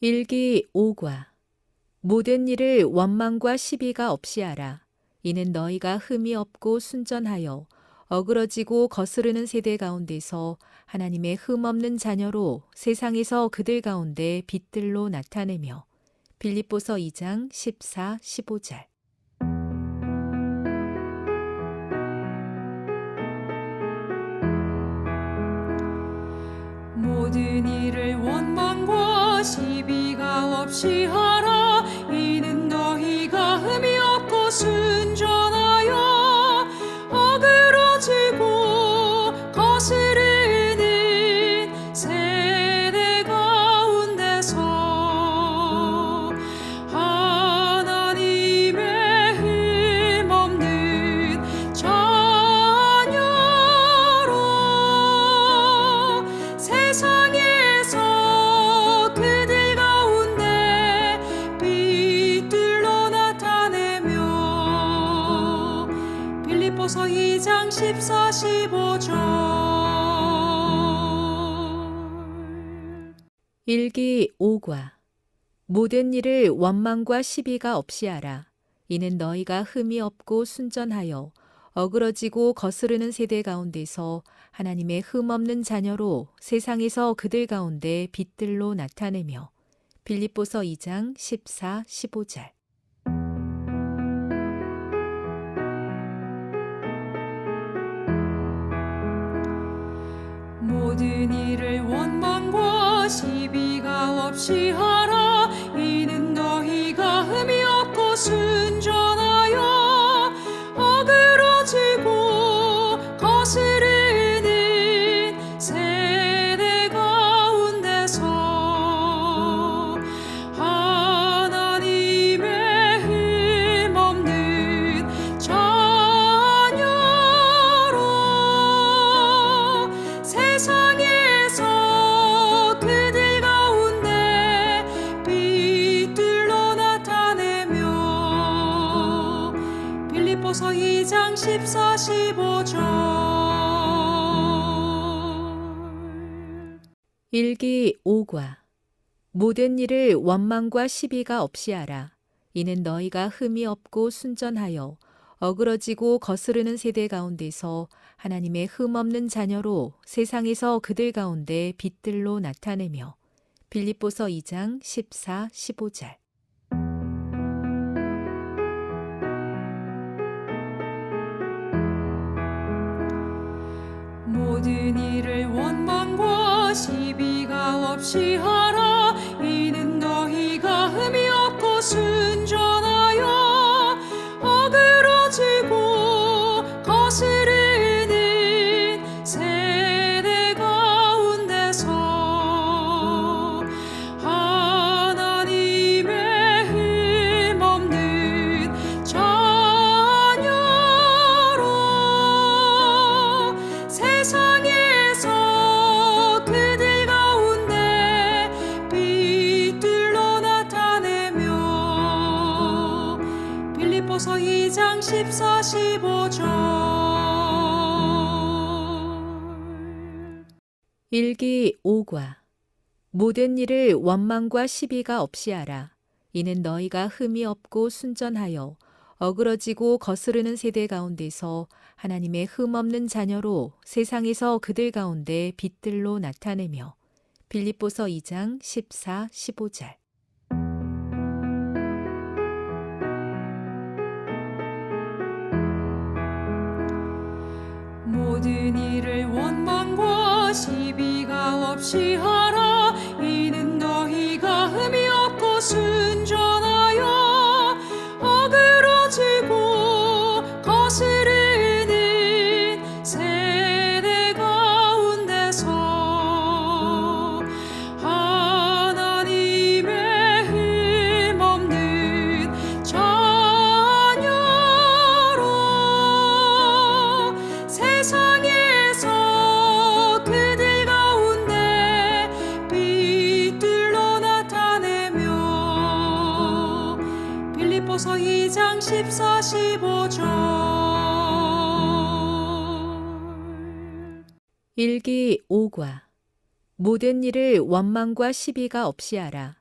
일기 5과 모든 일을 원망과 시비가 없이 하라. 이는 너희가 흠이 없고 순전하여 어그러지고 거스르는 세대 가운데서 하나님의 흠 없는 자녀로 세상에서 그들 가운데 빛들로 나타내며. 빌립보서 2장 14, 15절. 모든 일을 원망과 시비가 없이 하라. 이는 너희가 흠이 없고 순전하여 어그러지고 거스르는 세대 가운데서 하나님의 흠 없는 자녀로 세상에서 그들 가운데 빛들로 나타내며. 빌립보서 2장 14, 15절. 일기 5과 모든 일을 원망과 시비가 없이 하라. 이는 너희가 흠이 없고 순전하여 어그러지고 거스르는 세대 가운데서 하나님의 흠 없는 자녀로 세상에서 그들 가운데 빛들로 나타내며. 빌립보서 2장 14, 15절. 모든 일을 원망과 시비가 없이 하라. 이는 너희가 흠이 없고 순전하여 어그러지고 거스르는 세대 가운데서 하나님의 흠 없는 자녀로 세상에서 그들 가운데 빛들로 나타내며. 빌립보서 2장 14, 15절. 일기 5과 모든 일을 원망과 시비가 없이 하라. 이는 너희가 흠이 없고 순전하여 어그러지고 거스르는 세대 가운데서 하나님의 흠 없는 자녀로 세상에서 그들 가운데 빛들로 나타내며. 빌립보서 2장 14, 15절. 모든 일을 원망과 시비가 없이 하라. 이는 너희가 흠이 없고 순전하여 어그러지고 거스르는 세대 가운데서 하나님의 흠 없는 자녀로 세상에서 그들 가운데 빛들로 나타내며. 빌립보서 2장 14, 15절. 일기 5과 모든 일을 원망과 시비가 없이 하라. 이는 너희가 흠이 없고 순전하여 어그러지고 거스르는 세대 가운데서 하나님의 흠 없는 자녀로 세상에서 그들 가운데 빛들로 나타내며. 빌립보서 2장 14, 15절. 모든 일을 원망과 시비가 없이 하라. 이는 너희가 흠이 없고 순전하여 어그러지고 거스르는 세대 가운데서 하나님의 흠 없는 자녀로 세상에서 그들 가운데 빛들로 나타내며. 빌립보서 2장 14, 15절. 일기 5과 모든 일을 원망과 시비가 없이 하라.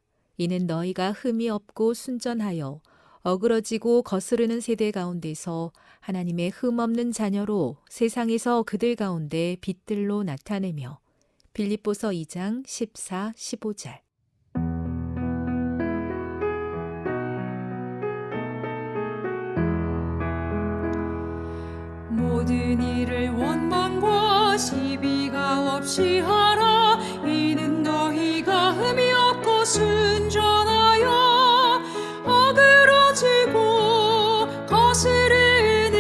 이는 너희가 흠이 없고 순전하여 어그러지고 거스르는 세대 가운데서 하나님의 흠 없는 자녀로 세상에서 그들 가운데 빛들로 나타내며. 빌립보서 2장 14, 15절. 모든 일을 원망과 시비가 없이 하라. 이는 너희가 흠이 없고 순전하여 어그러지고 거스르는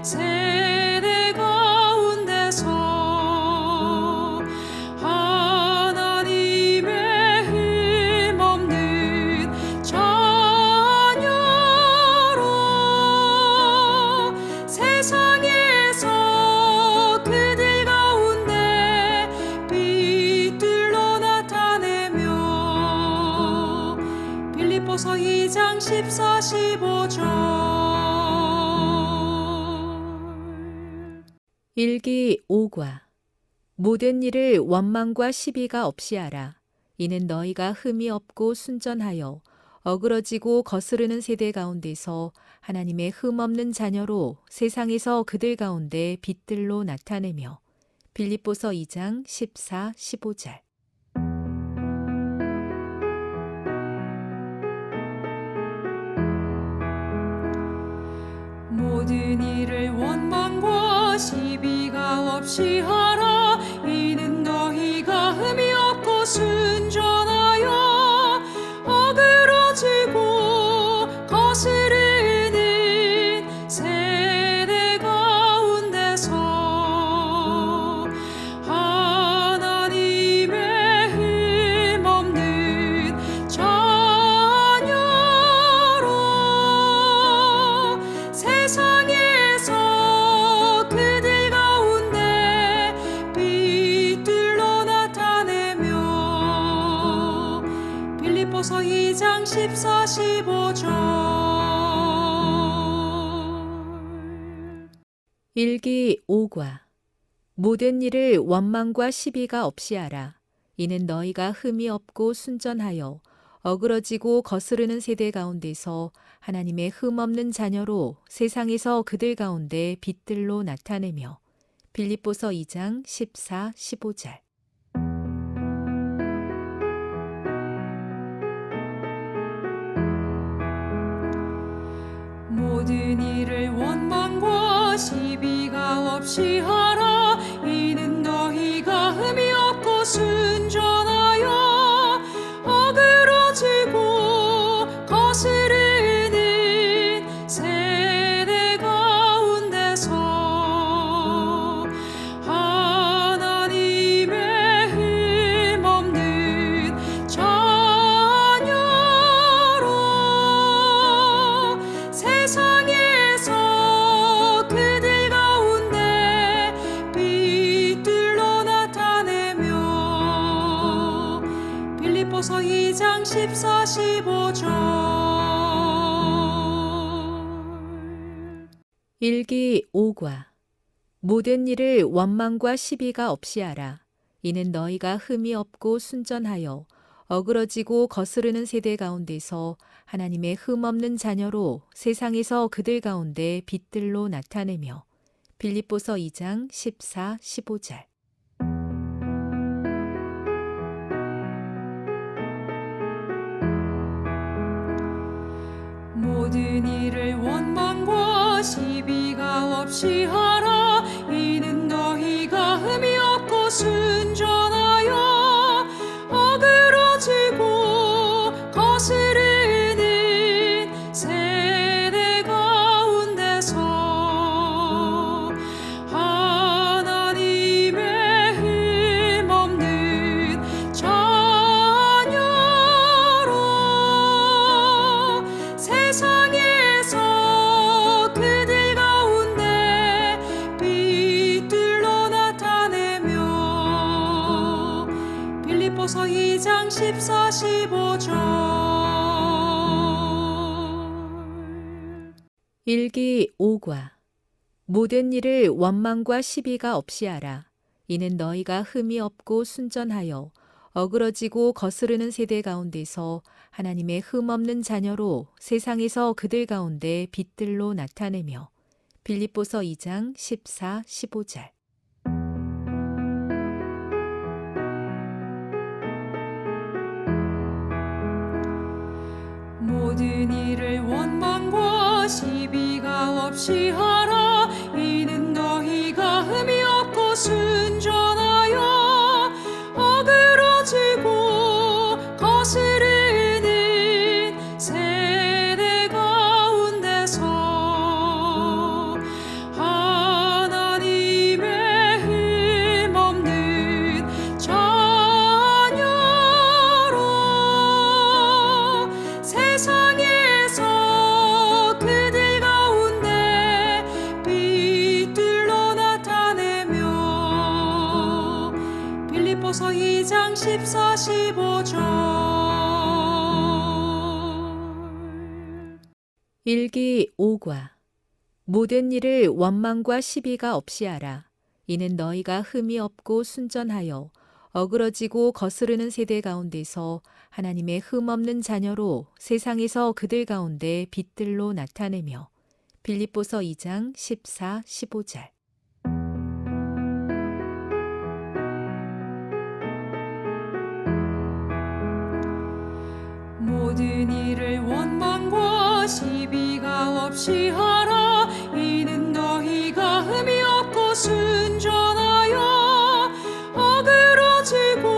세대 가운데서 하나님의 흠 없는 자녀로 세상에서 그들 가운데 빛들로 나타내며. 빌립보서 2장 14, 15절. 일기 5과 모든 일을 원망과 시비가 없이 하라. 이는 너희가 흠이 없고 순전하여 어그러지고 거스르는 세대 가운데서 하나님의 흠 없는 자녀로 세상에서 그들 가운데 빛들로 나타내며. 빌립보서 2장 14, 15절. 모든 일을 원망과 시비가 없이 하라. 이는 너희가 흠이 없고 순전하여 어그러지고 거스르는 세대 가운데서 하나님의 흠 없는 자녀로 세상에서 그들 가운데 빛들로 나타내며. 빌립보서 2장 14, 15절. 일기 5과 모든 일을 원망과 시비가 없이 하라. 이는 너희가 흠이 없고 순전하여 어그러지고 거스르는 세대 가운데서 하나님의 흠 없는 자녀로 세상에서 그들 가운데 빛들로 나타내며. 빌립보서 2장 14, 15절. 모든 일을 원망과 시비가 없이 하라. 이는 너희가 흠이 없고 순전하여 어그러지고 거스르는 세대 가운데서 하나님의 흠 없는 자녀로 세상에서 그들 가운데 빛들로 나타내며. 빌립보서 2장 14, 15절. 일기 5과 모든 일을 원망과 시비가 없이 하라. 이는 너희가 흠이 없고 순전하여 어그러지고 거스르는 세대 가운데서 하나님의 흠 없는 자녀로 세상에서 그들 가운데 빛들로 나타내며. 빌립보서 2장 14, 15절. 모든 일을 원망과 시비가 없이 하라. 이는 너희가 흠이 없고 순전하여 어그러지고 거스르는 세대 가운데서 하나님의 흠 없는 자녀로 세상에서 그들 가운데 빛들로 나타내며. 빌립보서 2장 14, 15절. 일기 5과 모든 일을 원망과 시비가 없이 하라. 이는 너희가 흠이 없고 순전하여 어그러지고 거스르는 세대 가운데서 하나님의 흠없는 자녀로 세상에서 그들 가운데 빛들로 나타내며 빌립보서 2장 14, 15절. 모든 일을 원망과 시비가 없이 하라. 이는 너희가 흠이 없고 순전하여 어그러지고 거스르는 세대 가운데서 하나님의 흠없는 자녀로 세상에서 그들 가운데 빛들로 나타내며 빌립보서 2장 14, 15절. 일기 5과 모든 일을 원망과 시비가 없이 하라. 이는 너희가 흠이 없고 순전하여 어그러지고 거스르는 세대 가운데서 하나님의 흠없는 자녀로 세상에서 그들 가운데 빛들로 나타내며 빌립보서 2장 14, 15절. 모든 일을 원망과 시비가 없이 하라. 이는 너희가 흠이 없고 순전하여 어그러지고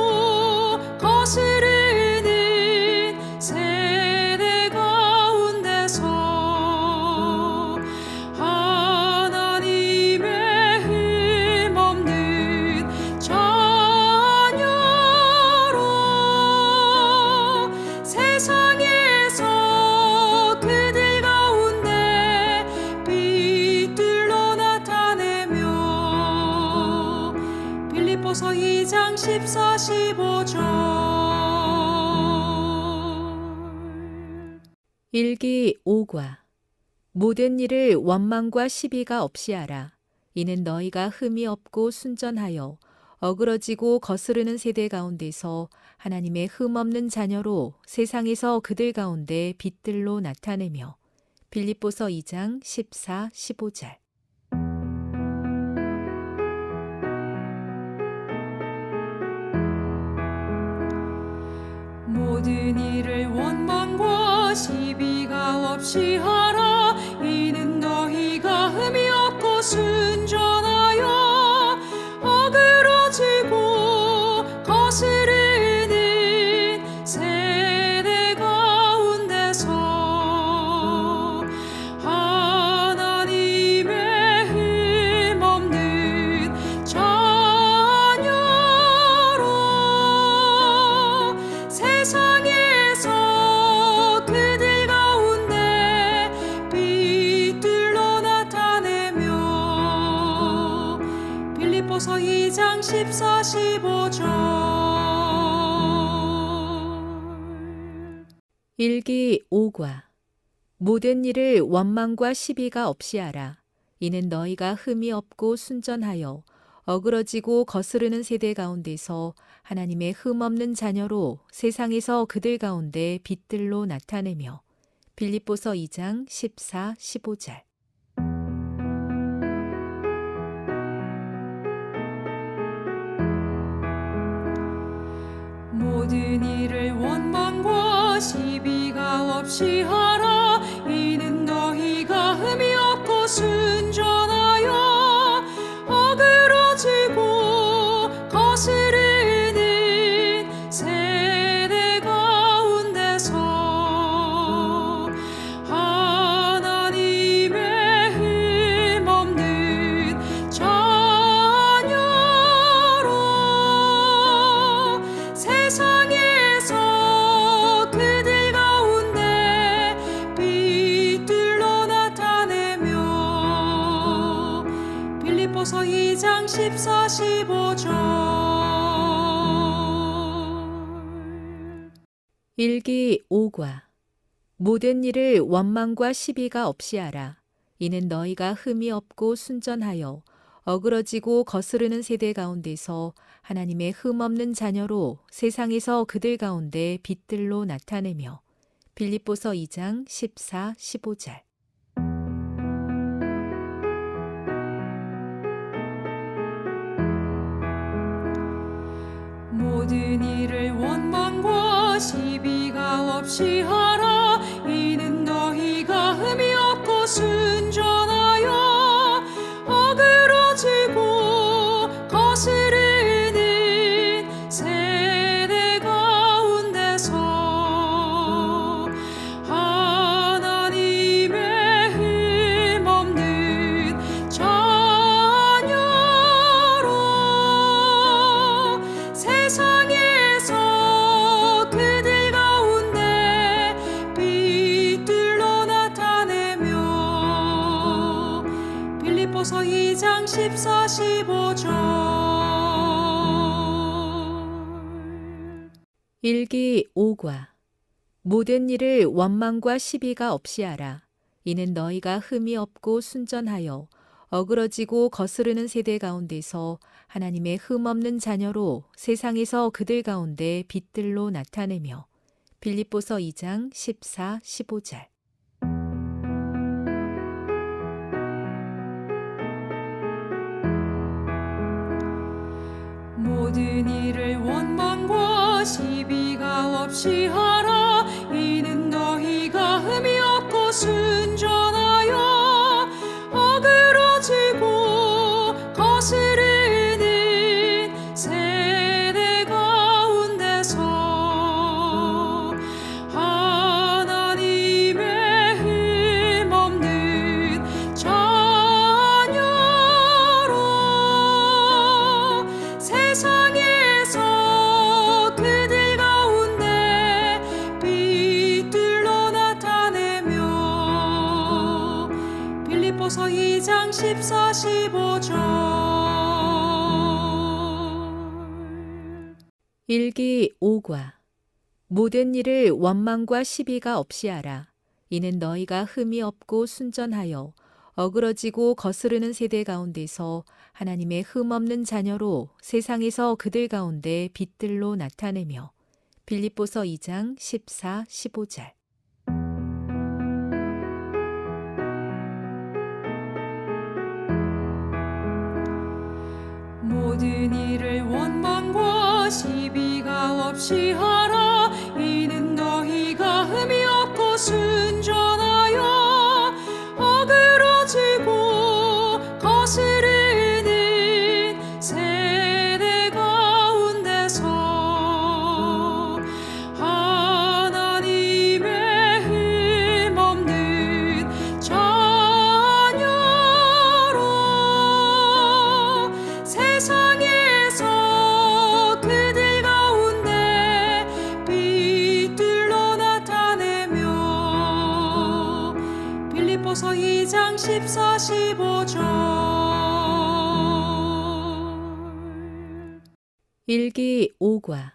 거스르는 세대 가운데서 하나님의 흠없는 자녀로 세상에서 그들 가운데 빛들로 나타내며 빌립보서 2장 14, 15절. 일기 5과 모든 일을 원망과 시비가 없이 하라. 이는 너희가 흠이 없고 순전하여 어그러지고 거스르는 세대 가운데서 하나님의 흠없는 자녀로 세상에서 그들 가운데 빛들로 나타내며 빌립보서 2장 14, 15절. 모든 일을 원망과 시비가 없이 하라. 이는 너희가 흠이 없고 순전하여 어그러지고 거스르는 세대 가운데서 하나님의 흠없는 자녀로 세상에서 그들 가운데 빛들로 나타내며 빌립보서 2장 14, 15절. 일기 5과 모든 일을 원망과 시비가 없이 하라. 이는 너희가 흠이 없고 순전하여 어그러지고 거스르는 세대 가운데서 하나님의 흠없는 자녀로 세상에서 그들 가운데 빛들로 나타내며 빌립보서 2장 14, 15절. 모든 일을 원망과 시비가 없이 하라. 이는 너희가 흠이 없고 순전하여 어그러지고 거스르는 세대 가운데서 하나님의 흠없는 자녀로 세상에서 그들 가운데 빛들로 나타내며 빌립보서 2장 14, 15절. 일기 5과 모든 일을 원망과 시비가 없이 하라. 이는 너희가 흠이 없고 순전하여 어그러지고 거스르는 세대 가운데서 하나님의 흠없는 자녀로 세상에서 그들 가운데 빛들로 나타내며 빌립보서 2장 14, 15절. 모든 일을 원망과 시비가 없이 하라. 이는 너희가 흠이 없고 순전하여 어그러지고 거스르는 세대 가운데서 하나님의 흠없는 자녀로 세상에서 그들 가운데 빛들로 나타내며 빌립보서 2장 14, 15절. 일기 5과 모든 일을 원망과 시비가 없이 하라. 이는 너희가 흠이 없고 순전하여 어그러지고 거스르는 세대 가운데서 하나님의 흠없는 자녀로 세상에서 그들 가운데 빛들로 나타내며 빌립보서 2장 14, 15절. 모든 일을 원망과 시비가 없이 하라. 이는 너희가 흠이 없고 순전하여 어그러지고 거스르는 세대 가운데서 하나님의 흠없는 자녀로 세상에서 그들 가운데 빛들로 나타내며 빌립보서 2장 14, 15절. 일기 5과 모든 일을 원망과 시비가 없이 하라. 이는 너희가 흠이 없고 순전하여 어그러지고 거스르는 세대 가운데서 하나님의 흠없는 자녀로 세상에서 그들 가운데 빛들로 나타내며 빌립보서 2장 14, 15절. 모든 일을 원망과 시비가 없이 하라. 이는 너희가 흠이 없고 순전하여 어그러지고 거스르는 세대 가운데서 하나님의 흠없는 자녀로 세상에서 그들 가운데 빛들로 나타내며 빌립보서 2장 14, 15절. 일기 5과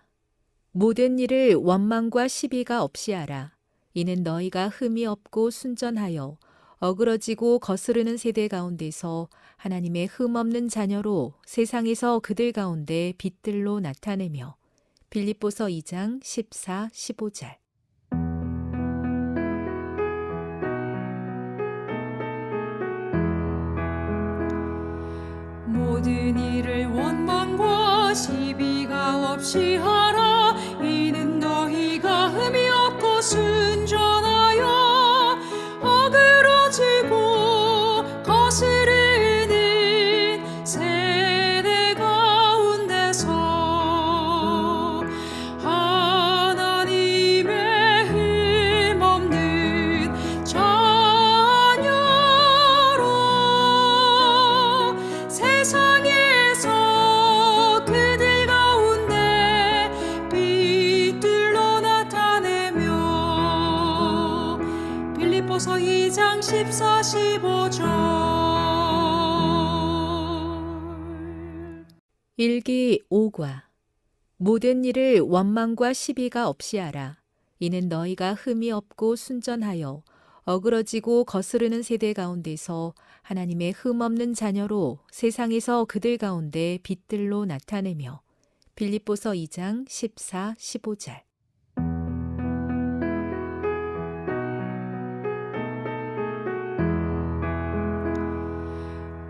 모든 일을 원망과 시비가 없이 하라. 이는 너희가 흠이 없고 순전하여 어그러지고 거스르는 세대 가운데서 하나님의 흠없는 자녀로 세상에서 그들 가운데 빛들로 나타내며 빌립보서 2장 14, 15절. 모든 일을 원망과 시비가 없이 하라. 이는 너희가 흠이 없고 순전하여 어그러지고 거스르는 세대 가운데서 하나님의 흠없는 자녀로 세상에서 그들 가운데 빛들로 나타내며 빌립보서 2장 14, 15절. 일기 5과 모든 일을 원망과 시비가 없이 하라. 이는 너희가 흠이 없고 순전하여 어그러지고 거스르는 세대 가운데서 하나님의 흠없는 자녀로 세상에서 그들 가운데 빛들로 나타내며 빌립보서 2장 14, 15절.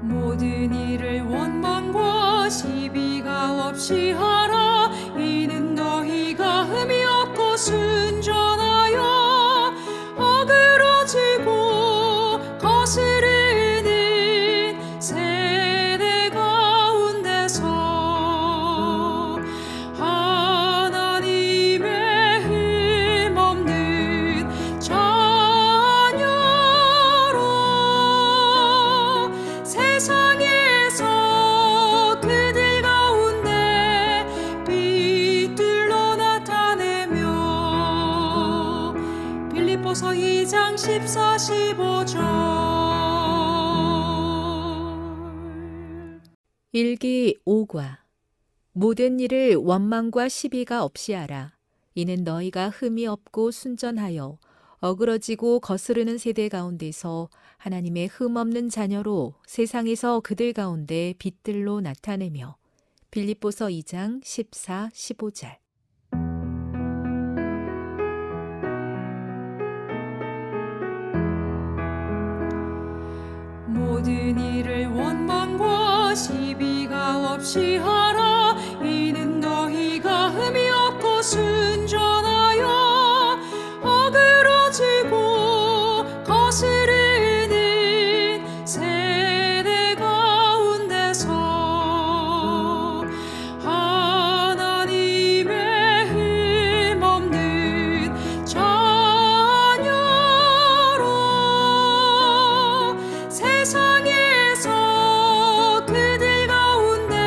모든 일을 원망과 시비가 없이 하라. 이는 너희가 흠이 없고 순전하여 어그러지고 거스르는 세대 가운데서 하나님의 흠없는 자녀로 세상에서 그들 가운데 빛들로 나타내며 빌립보서 2장 14, 15절. 일기 5과 모든 일을 원망과 시비가 없이 하라. 이는 너희가 흠이 없고 순전하여 어그러지고 거스르는 세대 가운데서 하나님의 흠없는 자녀로 세상에서 그들 가운데 빛들로 나타내며 빌립보서 2장 14, 15절. 모든 일을 원망과 시비가 없이 하라. 이는 너희가 흠이 없고 순전하여 어그러지고 거스르는 세대 가운데서 하나님의 흠없는 자녀로 세상에서 그들 가운데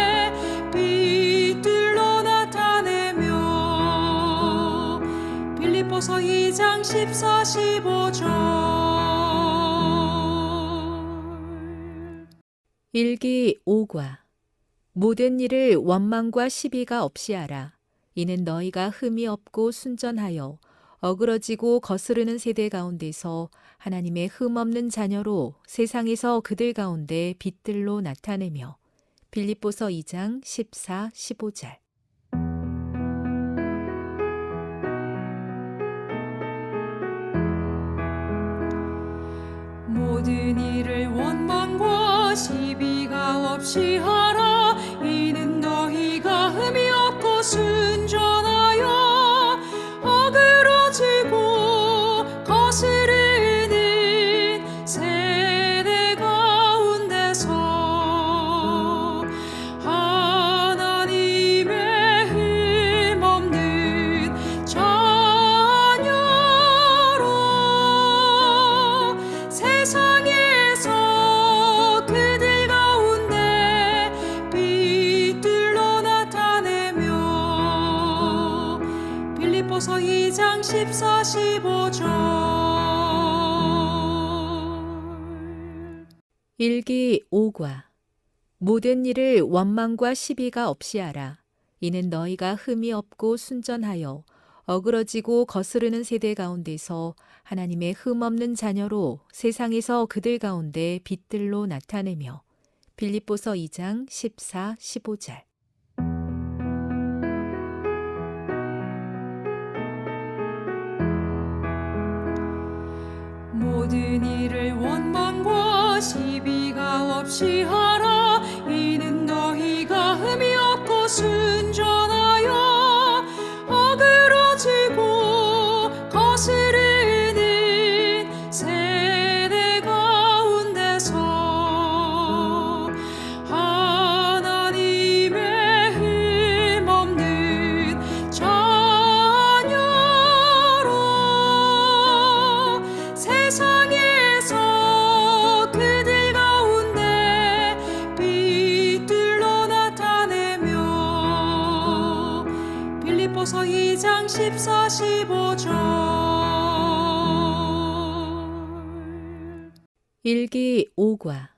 빛들로 나타내며 빌립보서 2장 14, 15절. 일기 5과 모든 일을 원망과 시비가 없이 하라. 이는 너희가 흠이 없고 순전하여 어그러지고 거스르는 세대 가운데서 하나님의 흠없는 자녀로 세상에서 그들 가운데 빛들로 나타내며 빌립보서 2장 14, 15절. 모든 일을 원망과 시비가 없이 하라. 이는 너희가 흠이 없고 순전하여 어그러지고 거스르는 세대 가운데서 하나님의 흠없는 자녀로 세상에서 그들 가운데 빛들로 나타내며 빌립보서 2장 14, 15절. 일기 5과 모든 일을 원망과 시비가 없이 하라. 이는 너희가 흠이 없고 순전하여 어그러지고 거스르는 세대 가운데서 하나님의 흠없는 자녀로 세상에서 그들 가운데 빛들로 나타내며 빌립보서 2장 14, 15절. 모든 일을 원망과 시비가 없이 하라. 이는 너희가 흠이 없고 순전하여 어그러지고 거스르는 세대 가운데서 하나님의 흠없는 자녀로 세상에서 그들 가운데 빛들로 나타내며 빌립보서 2장 14, 15절. 일기 5과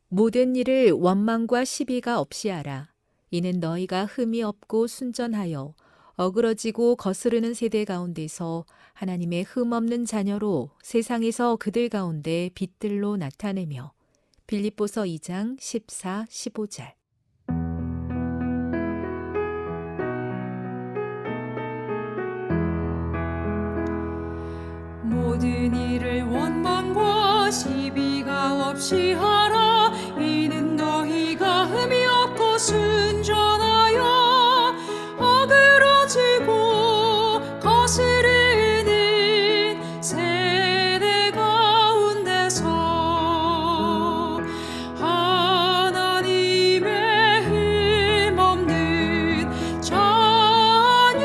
모든 일을 원망과 시비가 없이 하라. 이는 너희가 흠이 없고 순전하여 어그러지고 거스르는 세대 가운데서 하나님의 흠없는 자녀로 세상에서 그들 가운데 빛들로 나타내며 빌립보서 2장 14, 15절. 모든 일을 원망과 시비가 없이 하라. 이는 너희가 흠이 없고 순전하여 어그러지고 거스르는 세대 가운데서 하나님의 흠없는 자녀로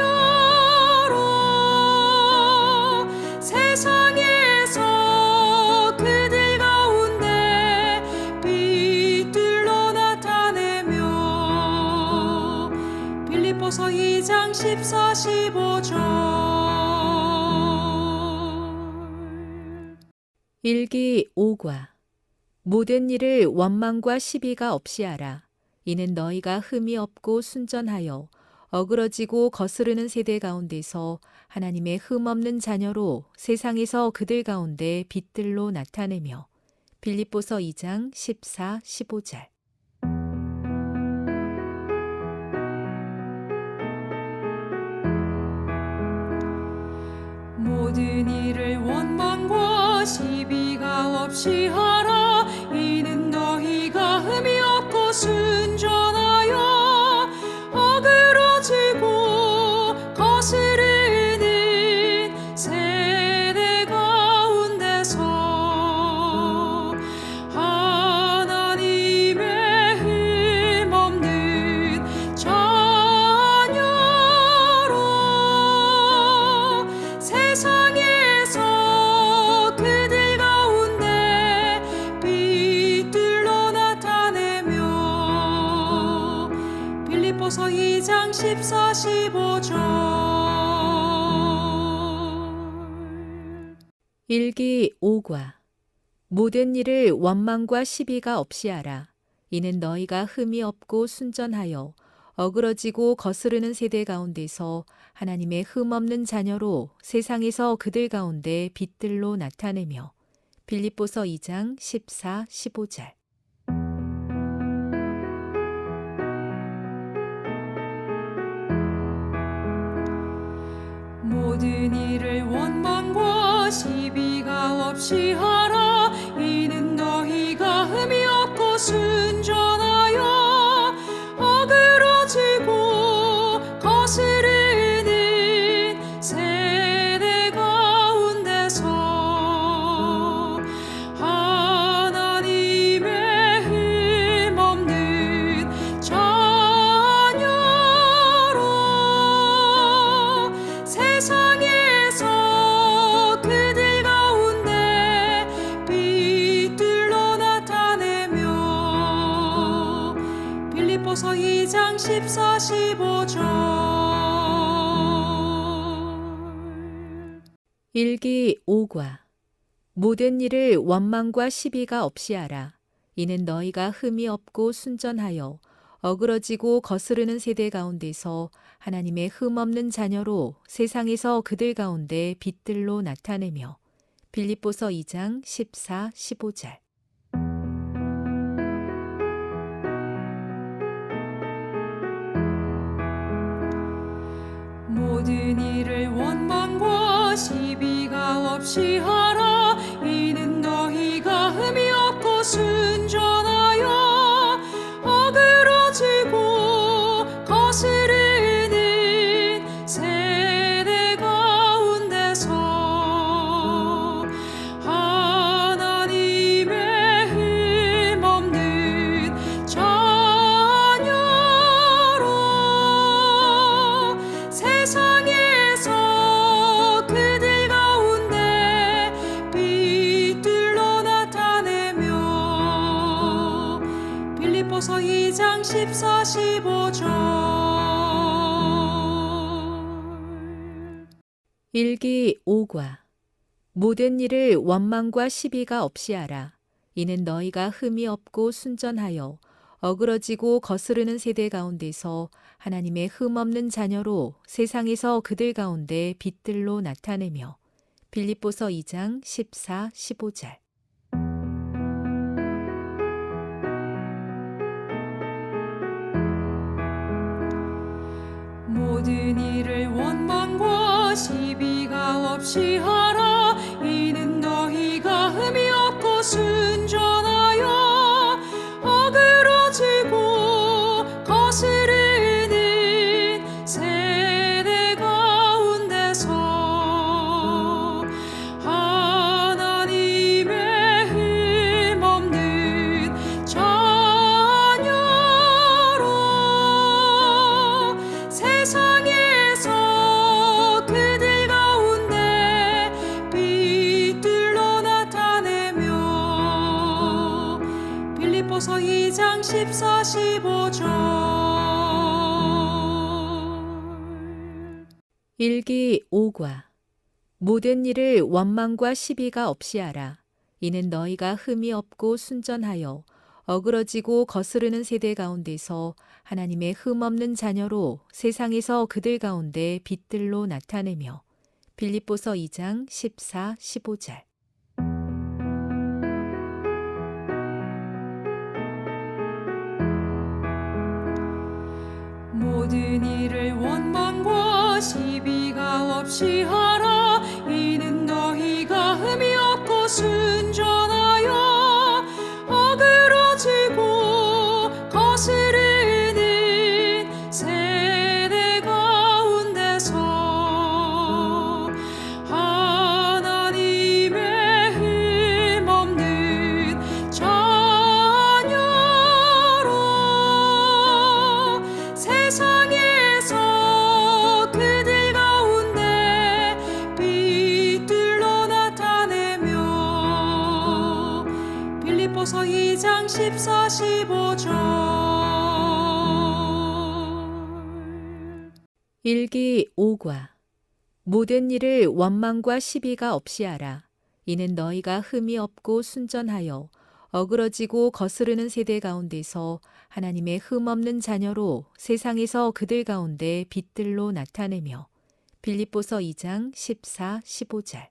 세상에서 그들 가운데 빛들로 나타내며 빌립보서 2장 14, 15절. 일기 5과 모든 일을 원망과 시비가 없이 하라. 이는 너희가 흠이 없고 순전하여 어그러지고 거스르는 세대 가운데서 하나님의 흠없는 자녀로 세상에서 그들 가운데 빛들로 나타내며 빌립보서 2장 14, 15절. 모든 일을 원망과 시비가 없이 하라. 이는 너희가 흠이 없고 순전하여 어그러지고 거스르는 세대 가운데서 하나님의 흠없는 자녀로 세상에서 그들 가운데 빛들로 나타내며 빌립보서 2장 14, 15절. 일기 5과 모든 일을 원망과 시비가 없이 하라. 이는 너희가 흠이 없고 순전하여 어그러지고 거스르는 세대 가운데서 하나님의 흠없는 자녀로 세상에서 그들 가운데 빛들로 나타내며 빌립보서 2장 14, 15절. 모든 일을 원망과 시비가 없이 하라. 이는 너희가 흠이 없고 순전하여 어그러지고 거스르는 세대 가운데서 하나님의 흠없는 자녀로 세상에서 그들 가운데 빛들로 나타내며 빌립보서 2장 14, 15절. 일기 5과 모든 일을 원망과 시비가 없이 하라. 이는 너희가 흠이 없고 순전하여 어그러지고 거스르는 세대 가운데서 하나님의 흠없는 자녀로 세상에서 그들 가운데 빛들로 나타내며 빌립보서 2장 14, 15절. 모든 일을 원망과 시비가 없이 하라. 이는 너희가 흠이 없고 순전하여 어그러지고 거스르는 세대 가운데서 하나님의 흠없는 자녀로 세상에서 그들 가운데 빛들로 나타내며 빌립보서 2장 14, 15절. 일기 5과 모든 일을 원망과 시비가 없이 하라. 이는 너희가 흠이 없고 순전하여 어그러지고 거스르는 세대 가운데서 하나님의 흠없는 자녀로 세상에서 그들 가운데 빛들로 나타내며 빌립보서 2장 14, 15절. 모든 일을 원망과 시비가 없이 하라. 이는 너희가 흠이 없고 순전하여 어그러지고 거스르는 세대 가운데서 하나님의 흠없는 자녀로 세상에서 그들 가운데 빛들로 나타내며 빌립보서 2장 14, 15절. 일기 5과 모든 일을 원망과 시비가 없이 하라. 이는 너희가 흠이 없고 순전하여 어그러지고 거스르는 세대 가운데서 하나님의 흠없는 자녀로 세상에서 그들 가운데 빛들로 나타내며 빌립보서 2장 14, 15절. 모든 일을 원망과 시비가 없이 하라. 이는 너희가 흠이 없고 순전하여 어그러지고 거스르는 세대 가운데서 하나님의 흠없는 자녀로 세상에서 그들 가운데 빛들로 나타내며 빌립보서 2장 14, 15절. 일기 5과 모든 일을 원망과 시비가 없이 하라. 이는 너희가 흠이 없고 순전하여 어그러지고 거스르는 세대 가운데서 하나님의 흠없는 자녀로 세상에서 그들 가운데 빛들로 나타내며 빌립보서 2장 14, 15절.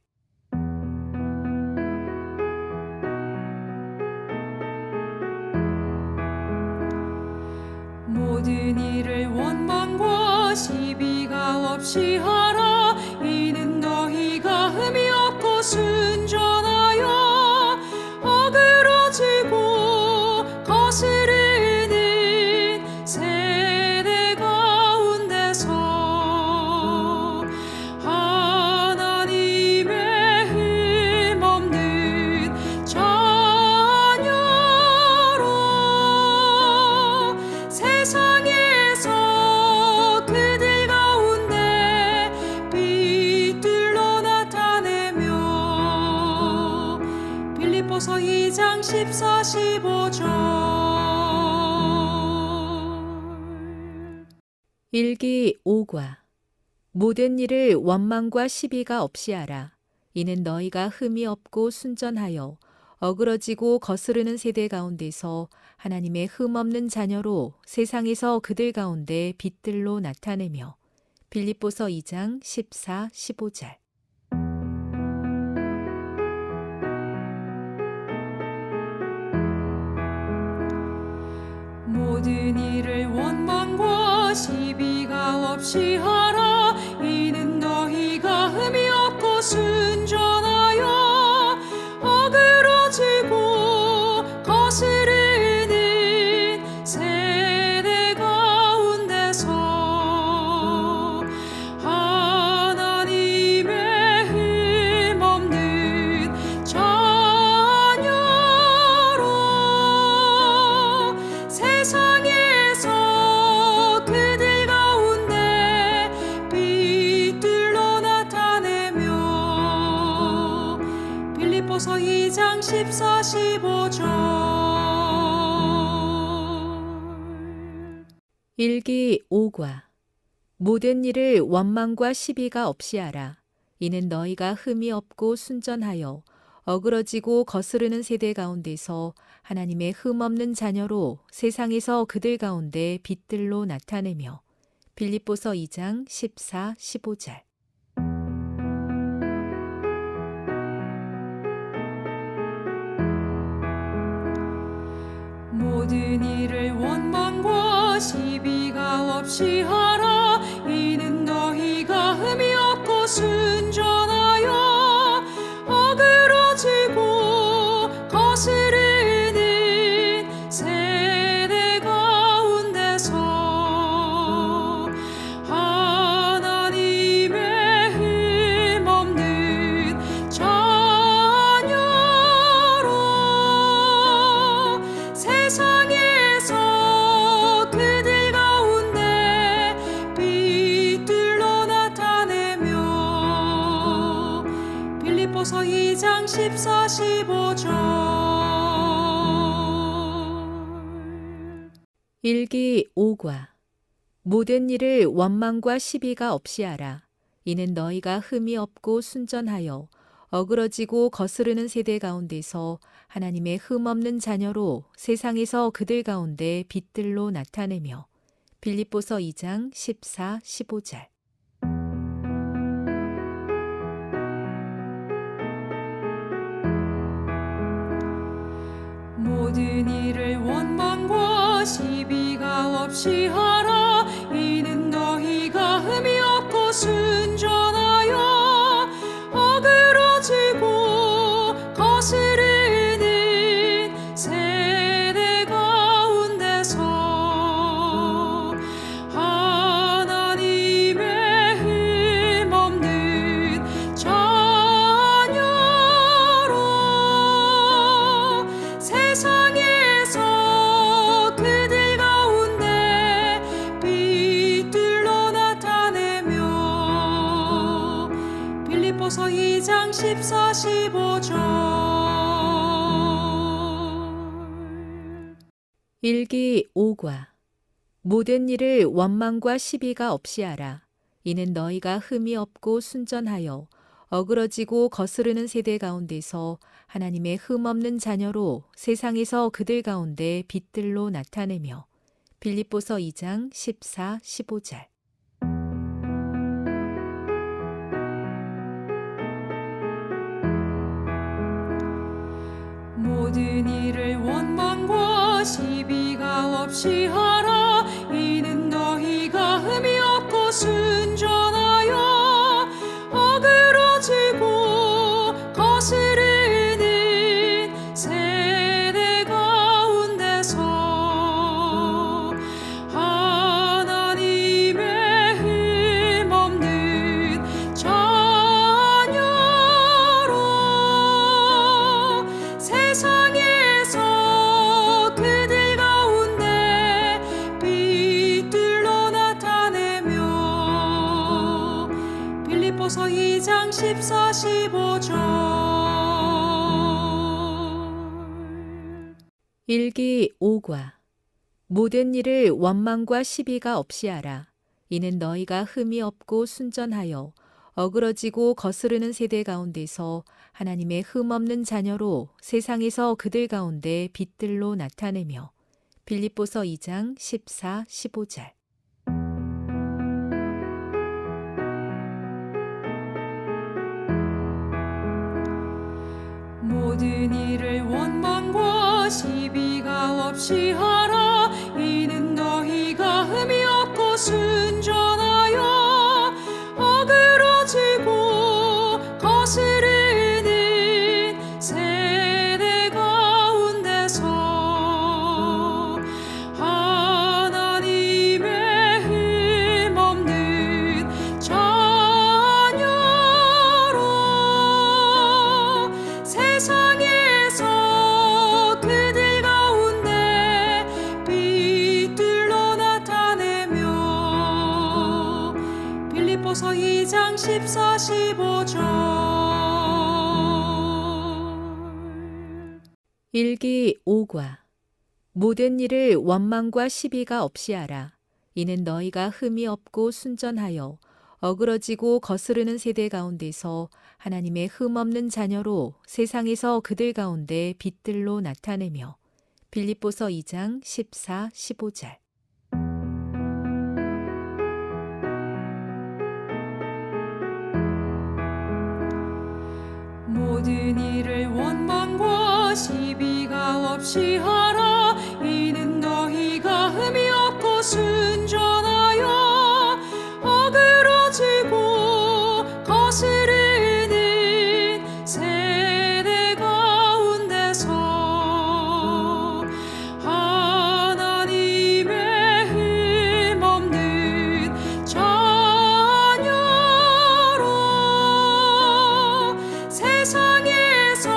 모든 일을 원망과 시비가 없이 하라. 이는 너희가 흠이 없고 순전하여 어그러지고 거스르는 세대 가운데서 하나님의 흠없는 자녀로 세상에서 그들 가운데 빛들로 나타내며 빌립보서 2장 14, 15절. 일기 5과 모든 일을 원망과 시비가 없이 하라. 이는 너희가 흠이 없고 순전하여 어그러지고 거스르는 세대 가운데서 하나님의 흠없는 자녀로 세상에서 그들 가운데 빛들로 나타내며 빌립보서 2장 14, 15절. 모든 일을 원망과 시비가 없이 하라. 이는 너희가 흠이 없고 순전하여 어그러지고 거스르는 세대 가운데서 하나님의 흠없는 자녀로 세상에서 그들 가운데 빛들로 나타내며 빌립보서 2장 14, 15절. 일기 5과 모든 일을 원망과 시비가 없이 하라. 이는 너희가 흠이 없고 순전하여 어그러지고 거스르는 세대 가운데서 하나님의 흠없는 자녀로 세상에서 그들 가운데 빛들로 나타내며 빌립보서 2장 14, 15절. 모든 일을 원망과 시비가 없이 하라. 이는 너희가 흠이 없고 순전하여 어그러지고 거스르는 세대 가운데서 하나님의 흠없는 자녀로 세상에서 그들 가운데 빛들로 나타내며 빌립보서 2장 14, 15절. 일기 5과 모든 일을 원망과 시비가 없이 하라. 이는 너희가 흠이 없고 순전하여 어그러지고 거스르는 세대 가운데서 하나님의 흠없는 자녀로 세상에서 그들 가운데 빛들로 나타내며 빌립보서 2장 14, 15절. 모든 일을 원망과 시비가 없이 하라. 이는 너희가 흠이 없고 순전하여 어그러지고 거스르는 세대 가운데서 하나님의 흠없는 자녀로 세상에서 그들 가운데 빛들로 나타내며 빌립보서 2장 14, 15절. 일기 5과 모든 일을 원망과 시비가 없이 하라. 이는 너희가 흠이 없고 순전하여 어그러지고 거스르는 세대 가운데서 하나님의 흠없는 자녀로 세상에서 그들 가운데 빛들로 나타내며 빌립보서 2장 14, 15절. 모든 일을 원망과 시비가 없이 하라. 이는 너희가 흠이 없고 순전하여 어그러지고 거스르는 세대 가운데서 하나님의 흠없는 자녀로 세상에서 그들 가운데 빛들로 나타내며 빌립보서 2장 14, 15절. 일기 5과 모든 일을 원망과 시비가 없이 하라. 이는 너희가 흠이 없고 순전하여 어그러지고 거스르는 세대 가운데서 하나님의 흠없는 자녀로 세상에서 그들 가운데 빛들로 나타내며 빌립보서 2장 14, 15절. 모든 일을 원망과 시비가 없이 하라. 이는 너희가 흠이 없고 순전하여 어그러지고 거스르는 세대 가운데서 하나님의 흠없는 자녀로 세상에서 그들 가운데 빛들로 나타내며 빌립보서 2장 14, 15절. 일기 5과 모든 일을 원망과 시비가 없이 하라. 이는 너희가 흠이 없고 순전하여 어그러지고 거스르는 세대 가운데서 하나님의 흠없는 자녀로 세상에서 그들 가운데 빛들로 나타내며 빌립보서 2장 14, 15절. 모든 일을 원망과 시비가 없이 하라. 이는 너희가 흠이 없고 순전하여 어그러지고 거스르는 세대 가운데서 하나님의 흠없는 자녀로 세상에서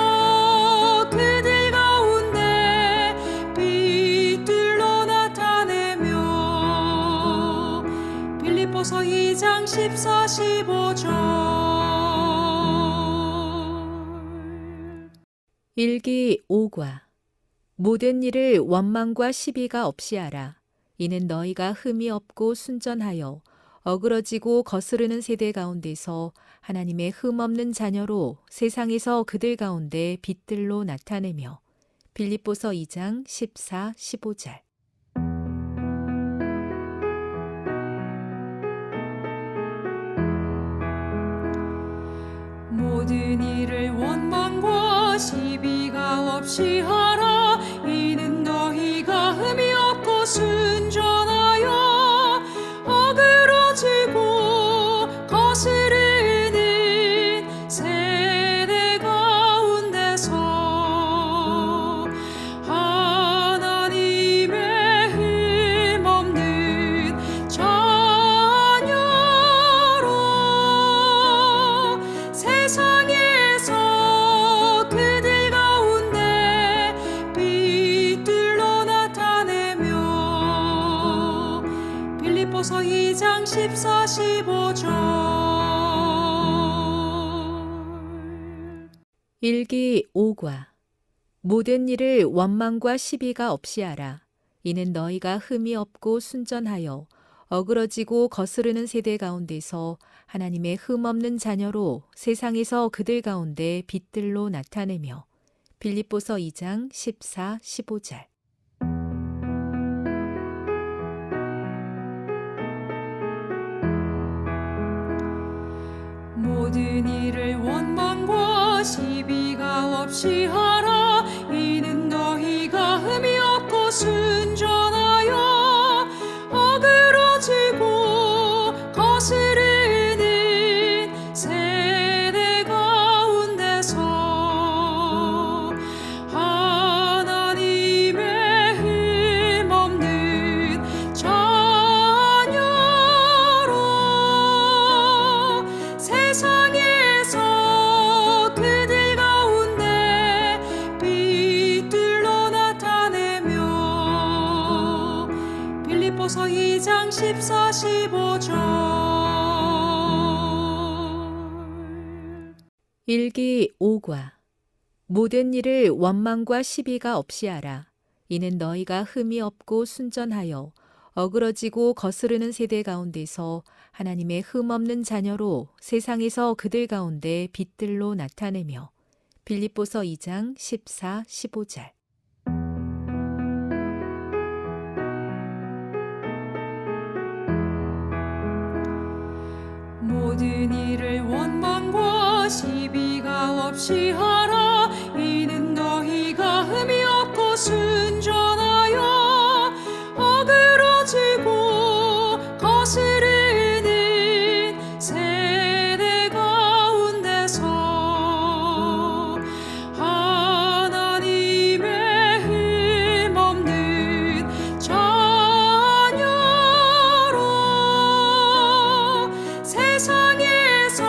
그들 가운데 빛들로 나타내며 빌립보서 2장 14, 15절. 일기 5과 모든 일을 원망과 시비가 없이 하라. 이는 너희가 흠이 없고 순전하여 어그러지고 거스르는 세대 가운데서 하나님의 흠없는 자녀로 세상에서 그들 가운데 빛들로 나타내며 빌립보서 2장 14, 15절. 모든 일을 원망과 시비가 없이 하라. 이는 너희가 흠이 없고 순전하여 어그러지고 거스르는 세대 가운데서 하나님의 흠없는 자녀로 세상에서 그들 가운데 빛들로 나타내며 빌립보서 2장 14, 15절. 일기 5과 모든 일을 원망과 시비가 없이 하라. 이는 너희가 흠이 없고 순전하여 어그러지고 거스르는 세대 가운데서 하나님의 흠없는 자녀로 세상에서 그들 가운데 빛들로 나타내며 빌립보서 2장 14, 15절. 모든 일을 원망과 시비가 없이 하라. 이는 너희가 흠이 없고 순전하여 어그러지고 거스르는 세대 가운데서 하나님의 흠없는 자녀로 세상에서 그들 가운데 빛들로 나타내며 빌립보서 2장 14, 15절. 일기 5과 모든 일을 원망과 시비가 없이 하라. 이는 너희가 흠이 없고 순전하여 어그러지고 거스르는 세대 가운데서 하나님의 흠없는 자녀로 세상에서 그들 가운데 빛들로 나타내며 빌립보서 2장 14, 15절. 모든 일을 원망과 시비가 없이 하라. 이는 너희가 흠이 없고 순전하여 어그러지고 거스르는 세대 가운데서 하나님의 흠없는 자녀로 세상에서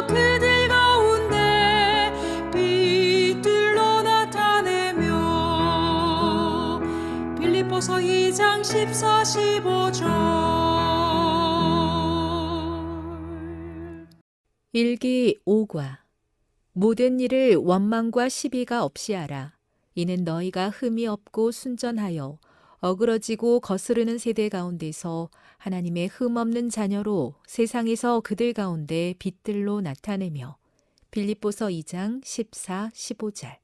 그들 가운데 빛들로 나타내며 빌립보서 2장 14, 15절. 일기 5과 모든 일을 원망과 시비가 없이 하라. 이는 너희가 흠이 없고 순전하여 어그러지고 거스르는 세대 가운데서 하나님의 흠없는 자녀로 세상에서 그들 가운데 빛들로 나타내며 빌립보서 2장 14, 15절.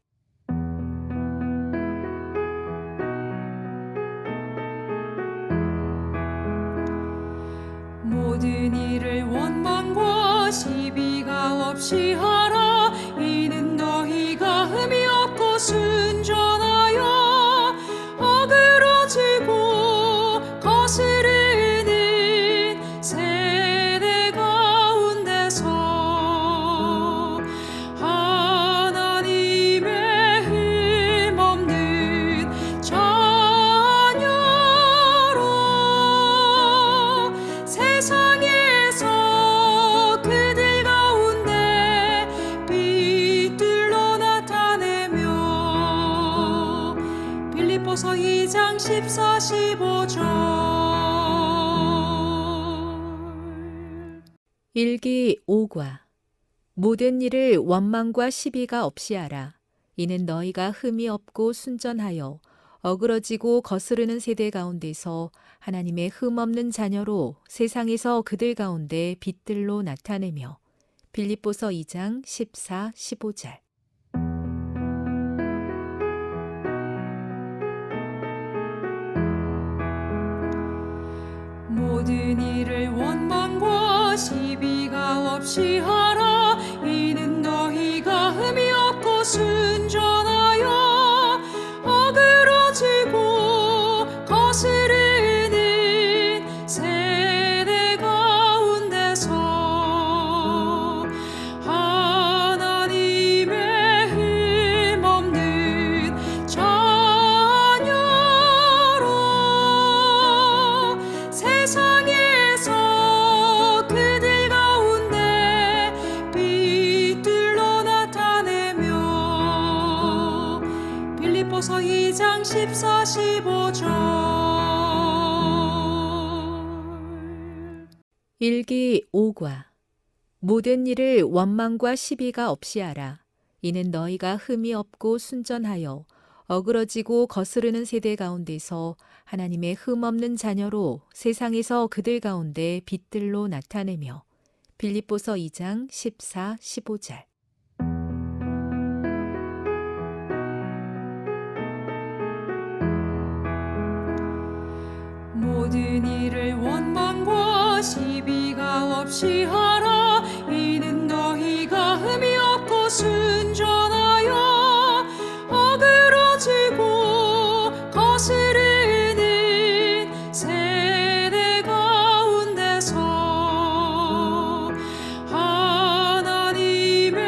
모든 일을 원망과 시비가 없이 하라. 이는 너희가 흠이 없고 순전하여 어그러지고 거스르는 세대 가운데서 하나님의 흠없는 자녀로 세상에서 그들 가운데 빛들로 나타내며 빌립보서 2장 14, 15절. 일기 5과 모든 일을 원망과 시비가 없이 하라. 이는 너희가 흠이 없고 순전하여 어그러지고 거스르는 세대 가운데서 하나님의 흠없는 자녀로 세상에서 그들 가운데 빛들로 나타내며 빌립보서 2장 14, 15절. 모든 일을 원망과 시비가 없이 하라. 이는 너희가 흠이 없고 순전하여 어그러지고 거스르는 세대 가운데서 하나님의 흠없는 자녀로 세상에서 그들 가운데 빛들로 나타내며 빌립보서 2장 14, 15절. 일기 5과 모든 일을 원망과 시비가 없이 하라. 이는 너희가 흠이 없고 순전하여 어그러지고 거스르는 세대 가운데서 하나님의 흠없는 자녀로 세상에서 그들 가운데 빛들로 나타내며 빌립보서 2장 14, 15절. 모든 일을 원망과 시비가 없이 하라. 이는 너희가 흠이 없고 순전하여 어그러지고 거스르는 세대 가운데서 하나님의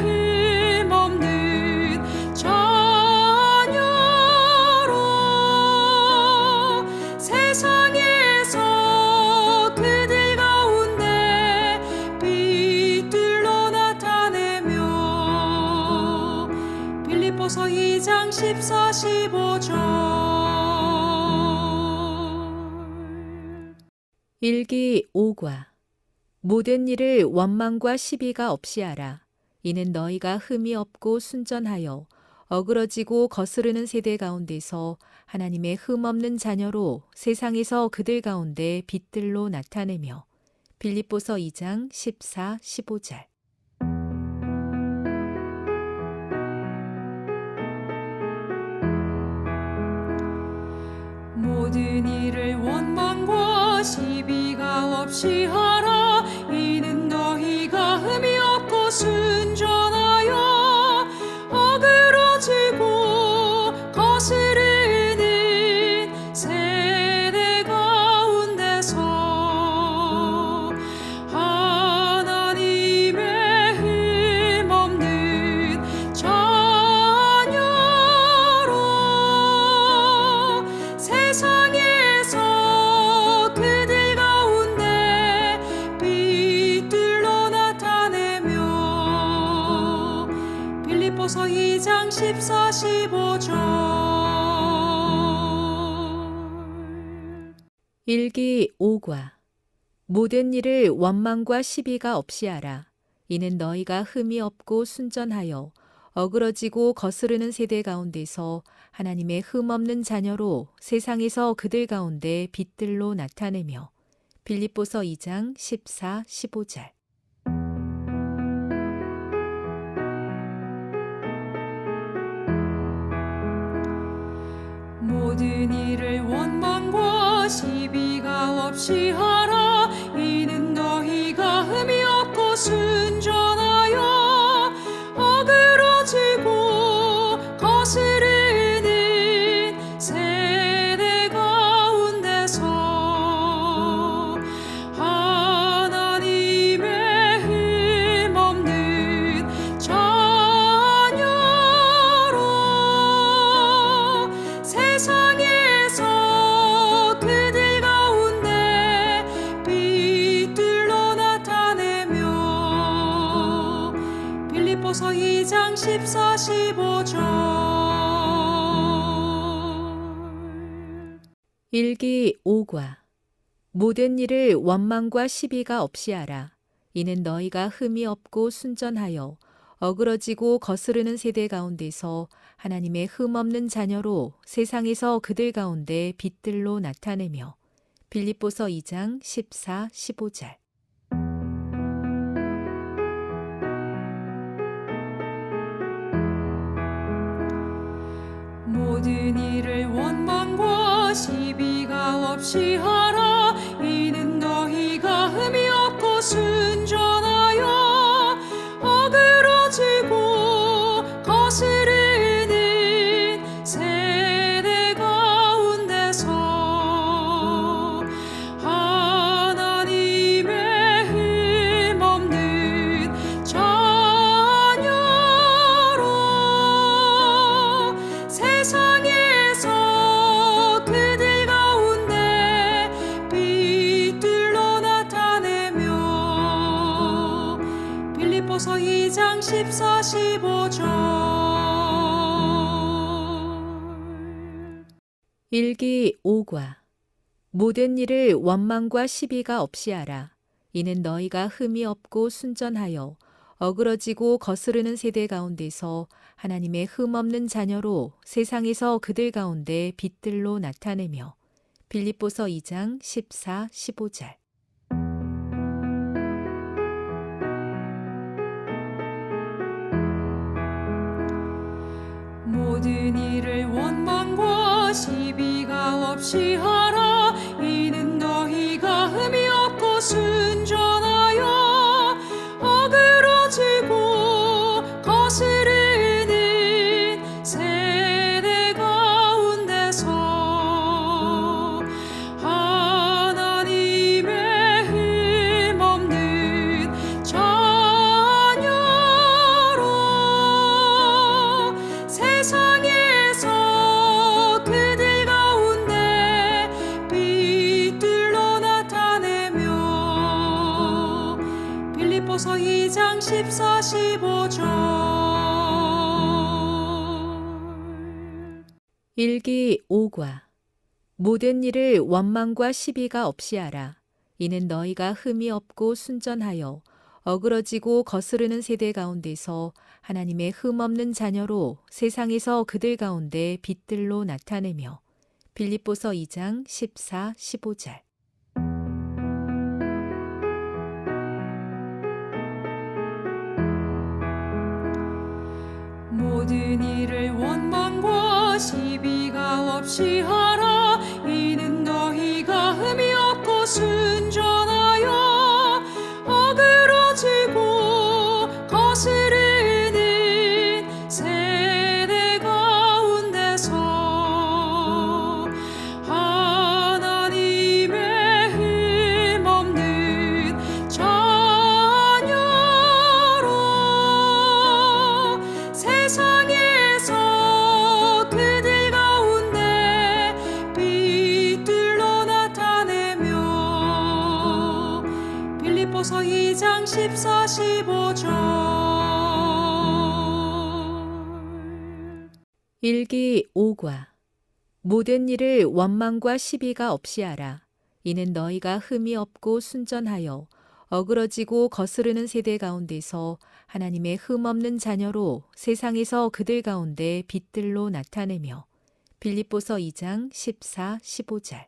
흠없는 자녀로 세상에서 그들 가운데 빛들로 나타내며 빌립보서 2장 14, 15절. 일기 5과 모든 일을 원망과 시비가 없이 하라. 이는 너희가 흠이 없고 순전하여 어그러지고 거스르는 세대 가운데서 하나님의 흠없는 자녀로 세상에서 그들 가운데 빛들로 나타내며 빌립보서 2장 14, 15절. 모든 일을 원망과 시비가 없이 하라. 이는 너희가 흠이 없고 순전하여 어그러지고 거스르는 세대 가운데서 하나님의 흠없는 자녀로 세상에서 그들 가운데 빛들로 나타내며 빌립보서 2장 14, 15절. 일기 5과 모든 일을 원망과 시비가 없이 하라. 이는 너희가 흠이 없고 순전하여 어그러지고 거스르는 세대 가운데서 하나님의 흠없는 자녀로 세상에서 그들 가운데 빛들로 나타내며 빌립보서 2장 14, 15절. 모든 일을 원망과 시비가 없이 하라. 이는 너희가 흠이 없고 순전하여 어그러지고 거스르는 세대 가운데서 하나님의 흠없는 자녀로 세상에서 그들 가운데 빛들로 나타내며 빌립보서 2장 14, 15절. 일기 5과 모든 일을 원망과 시비가 없이 하라. 이는 너희가 흠이 없고 순전하여 어그러지고 거스르는 세대 가운데서 하나님의 흠없는 자녀로 세상에서 그들 가운데 빛들로 나타내며 빌립보서 2장 14, 15절. 모든 일을 원망과 시비가 없이 하라. 이는 너희가 흠이 없고 순전하여 어그러지고 거스르는 세대 가운데서 하나님의 흠없는 자녀로 세상에서 그들 가운데 빛들로 나타내며 빌립보서 2장 14, 15절. 일기 5과 모든 일을 원망과 시비가 없이 하라. 이는 너희가 흠이 없고 순전하여 어그러지고 거스르는 세대 가운데서 하나님의 흠없는 자녀로 세상에서 그들 가운데 빛들로 나타내며 빌립보서 2장 14, 15절. 모든 일을 원망과 시비가 없이 하라. 이는 너희가 흠이 없고 순전하여 어그러지고 거스르는 세대 가운데서 하나님의 흠없는 자녀로 세상에서 그들 가운데 빛들로 나타내며 빌립보서 2장 14, 15절. 일기 5과 모든 일을 원망과 시비가 없이 하라. 이는 너희가 흠이 없고 순전하여 어그러지고 거스르는 세대 가운데서 하나님의 흠없는 자녀로 세상에서 그들 가운데 빛들로 나타내며 빌립보서 2장 14, 15절. 모든 일을 원망과 시비가 없이 하라. 이는 너희가 흠이 없고 순전하여 어그러지고 거스르는 세대 가운데서 하나님의 흠없는 자녀로 세상에서 그들 가운데 빛들로 나타내며 빌립보서 2장 14, 15절. 일기 5과 모든 일을 원망과 시비가 없이 하라. 이는 너희가 흠이 없고 순전하여 어그러지고 거스르는 세대 가운데서 하나님의 흠없는 자녀로 세상에서 그들 가운데 빛들로 나타내며 빌립보서 2장 14, 15절.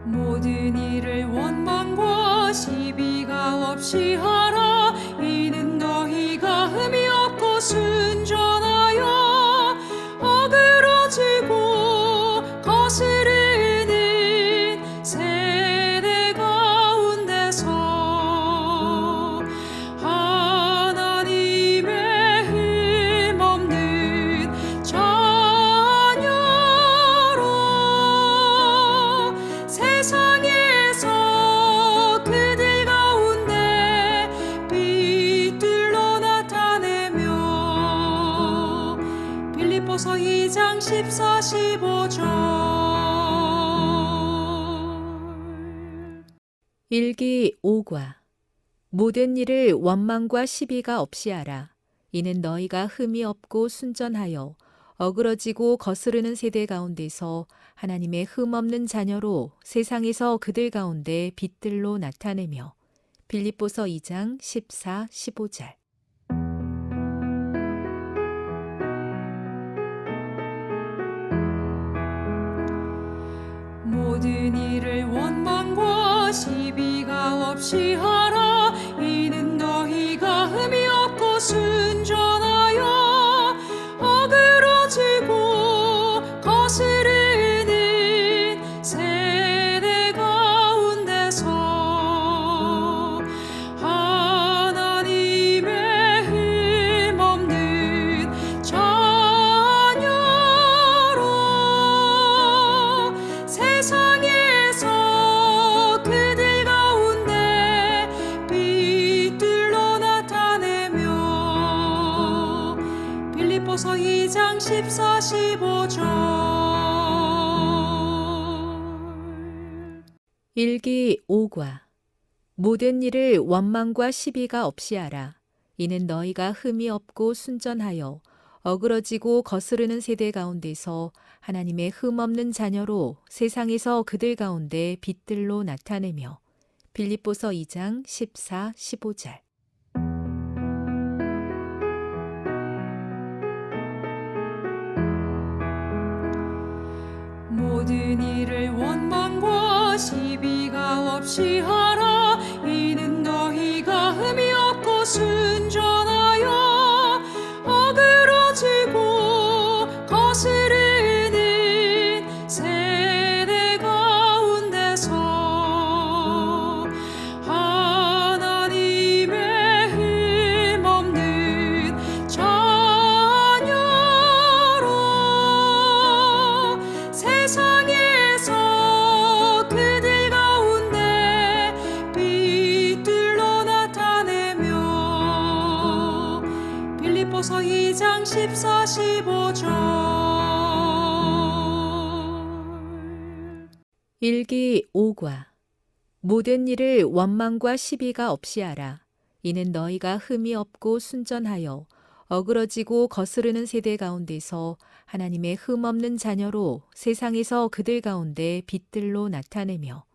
모든 일을 원망과 시비가 없이 하라. 이는 너희가 흠이 없고 순전하여 어그러지고 거스르는 세대 가운데서 하나님의 흠없는 자녀로 세상에서 그들 가운데 빛들로 나타내며 빌립보서 2장 14, 15절. 일기 5과 모든 일을 원망과 시비가 없이 하라. 이는 너희가 흠이 없고 순전하여 어그러지고 거스르는 세대 가운데서 하나님의 흠없는 자녀로 세상에서 그들 가운데 빛들로 나타내며 빌립보서 2장 14, 15절. 모든 일을 원망과 시비가 없이 하라. 이는 너희가 흠이 없고 순전하여 어그러지고 거스르는 세대 가운데서 하나님의 흠없는 자녀로 세상에서 그들 가운데 빛들로 나타내며 빌립보서 2장 14, 15절. 일기 5과 모든 일을 원망과 시비가 없이 하라. 이는 너희가 흠이 없고 순전하여 어그러지고 거스르는 세대 가운데서 하나님의 흠없는 자녀로 세상에서 그들 가운데 빛들로 나타내며 빌립보서 2장 14, 15절. 모든 일을 원망과 시비가 없이 하라. 이는 너희가 흠이 없고 순전하여 어그러지고 거스르는 세대 가운데서 하나님의 흠없는 자녀로 세상에서 그들 가운데 빛들로 나타내며 빌립보서 2장 14, 15절. 일기 5과 모든 일을 원망과 시비가 없이 하라. 이는 너희가 흠이 없고 순전하여 어그러지고 거스르는 세대 가운데서 하나님의 흠없는 자녀로 세상에서 그들 가운데 빛들로 나타내며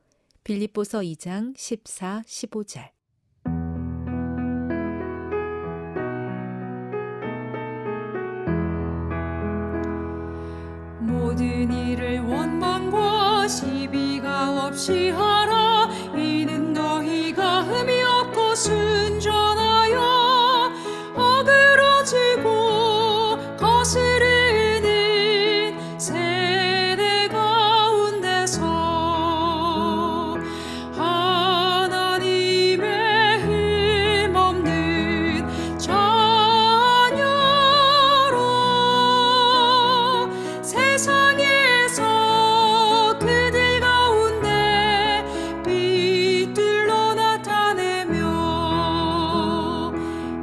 빌립보서 2장 14, 15절. 모든 일을 원망과 시비가 없이 하라. 이는 너희가 흠이 없고 순전하여 어그러지고 거스르는 세대 가운데서 하나님의 흠없는 자녀로 세상에서 그들 가운데 빛들로 나타내며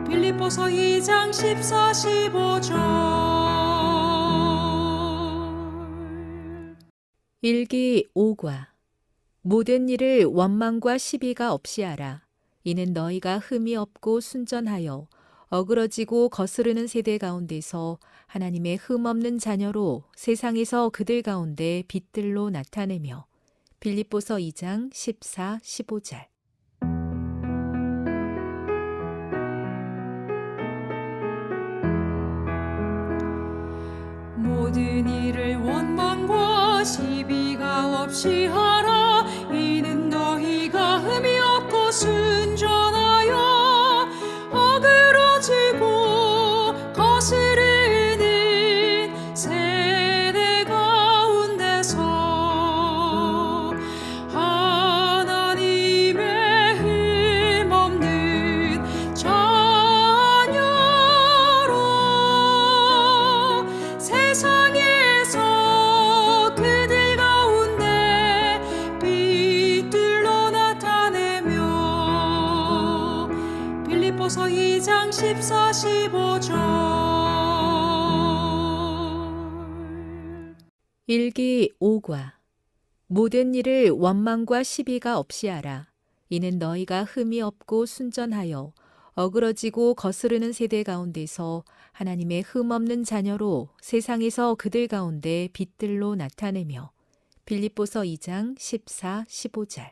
빌립보서 2장 14, 15절. 일기 5과 모든 일을 원망과 시비가 없이 하라. 이는 너희가 흠이 없고 순전하여 어그러지고 거스르는 세대 가운데서 하나님의 흠없는 자녀로 세상에서 그들 가운데 빛들로 나타내며 빌립보서 2장 14, 15절. 모든 일을 원망과 시비가 없이 하라. 이는 너희가 흠이 없고 순전하여 어그러지고 거스르는 세대 가운데서 하나님의 흠없는 자녀로 세상에서 그들 가운데 빛들로 나타내며 빌립보서 2장 14, 15절. 일기 5과 모든 일을 원망과 시비가 없이 하라. 이는 너희가 흠이 없고 순전하여 어그러지고 거스르는 세대 가운데서 하나님의 흠없는 자녀로 세상에서 그들 가운데 빛들로 나타내며 빌립보서 2장 14, 15절.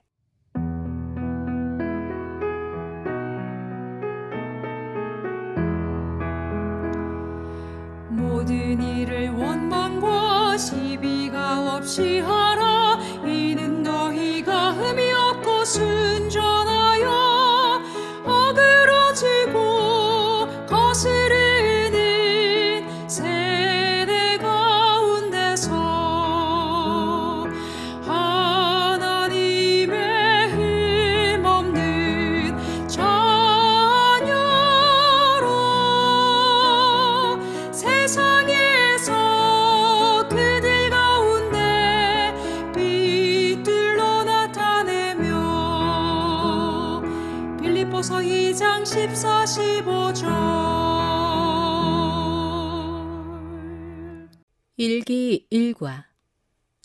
모든 일을 원망과 시비가 없이 하라. 이는 너희가 흠이 없고 순전하여 어그러지고 거스르는 세대 가운데서 하나님의 흠없는 자녀로 세상에서 그들 가운데 빛들로 나타내며 빌립보서 2장 14, 15절. 일기 1과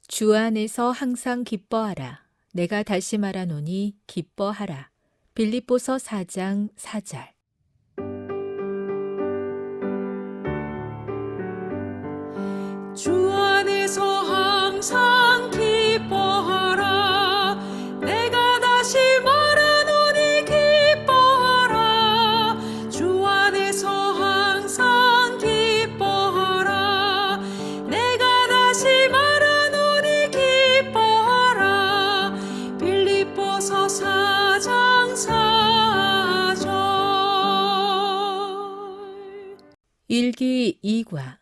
주 안에서 항상 기뻐하라. 내가 다시 말하노니 기뻐하라. 빌립보서 4장 4절. 주 안에서 항상 기뻐하라. 내가 다시 말하노니 기뻐하라. 주 안에서 항상 기뻐하라. 내가 다시 말하노니 기뻐하라. 빌립보서 4장 4절. 일기 2과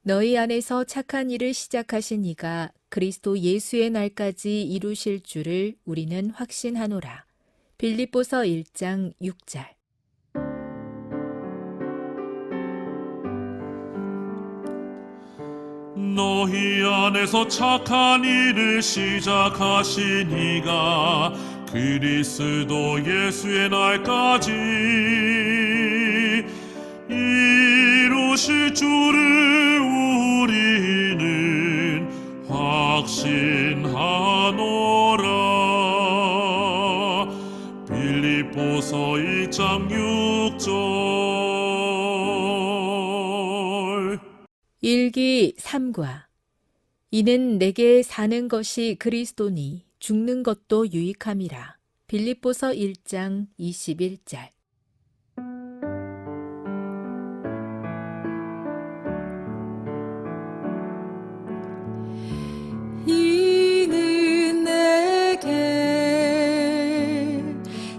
너희 안에서 착한 일을 시작하신 이가 그리스도 예수의 날까지 이루실 줄을 우리는 확신하노라. 빌립보서 1장 6절. 너희 안에서 착한 일을 시작하신 이가 그리스도 예수의 날까지 이루실 줄을 우리는 확신하노라. 빌립보서 1장 6절. 일기 3과 이는 내게 사는 것이 그리스도니 죽는 것도 유익함이라. 빌립보서 1장 21절. 이는 내게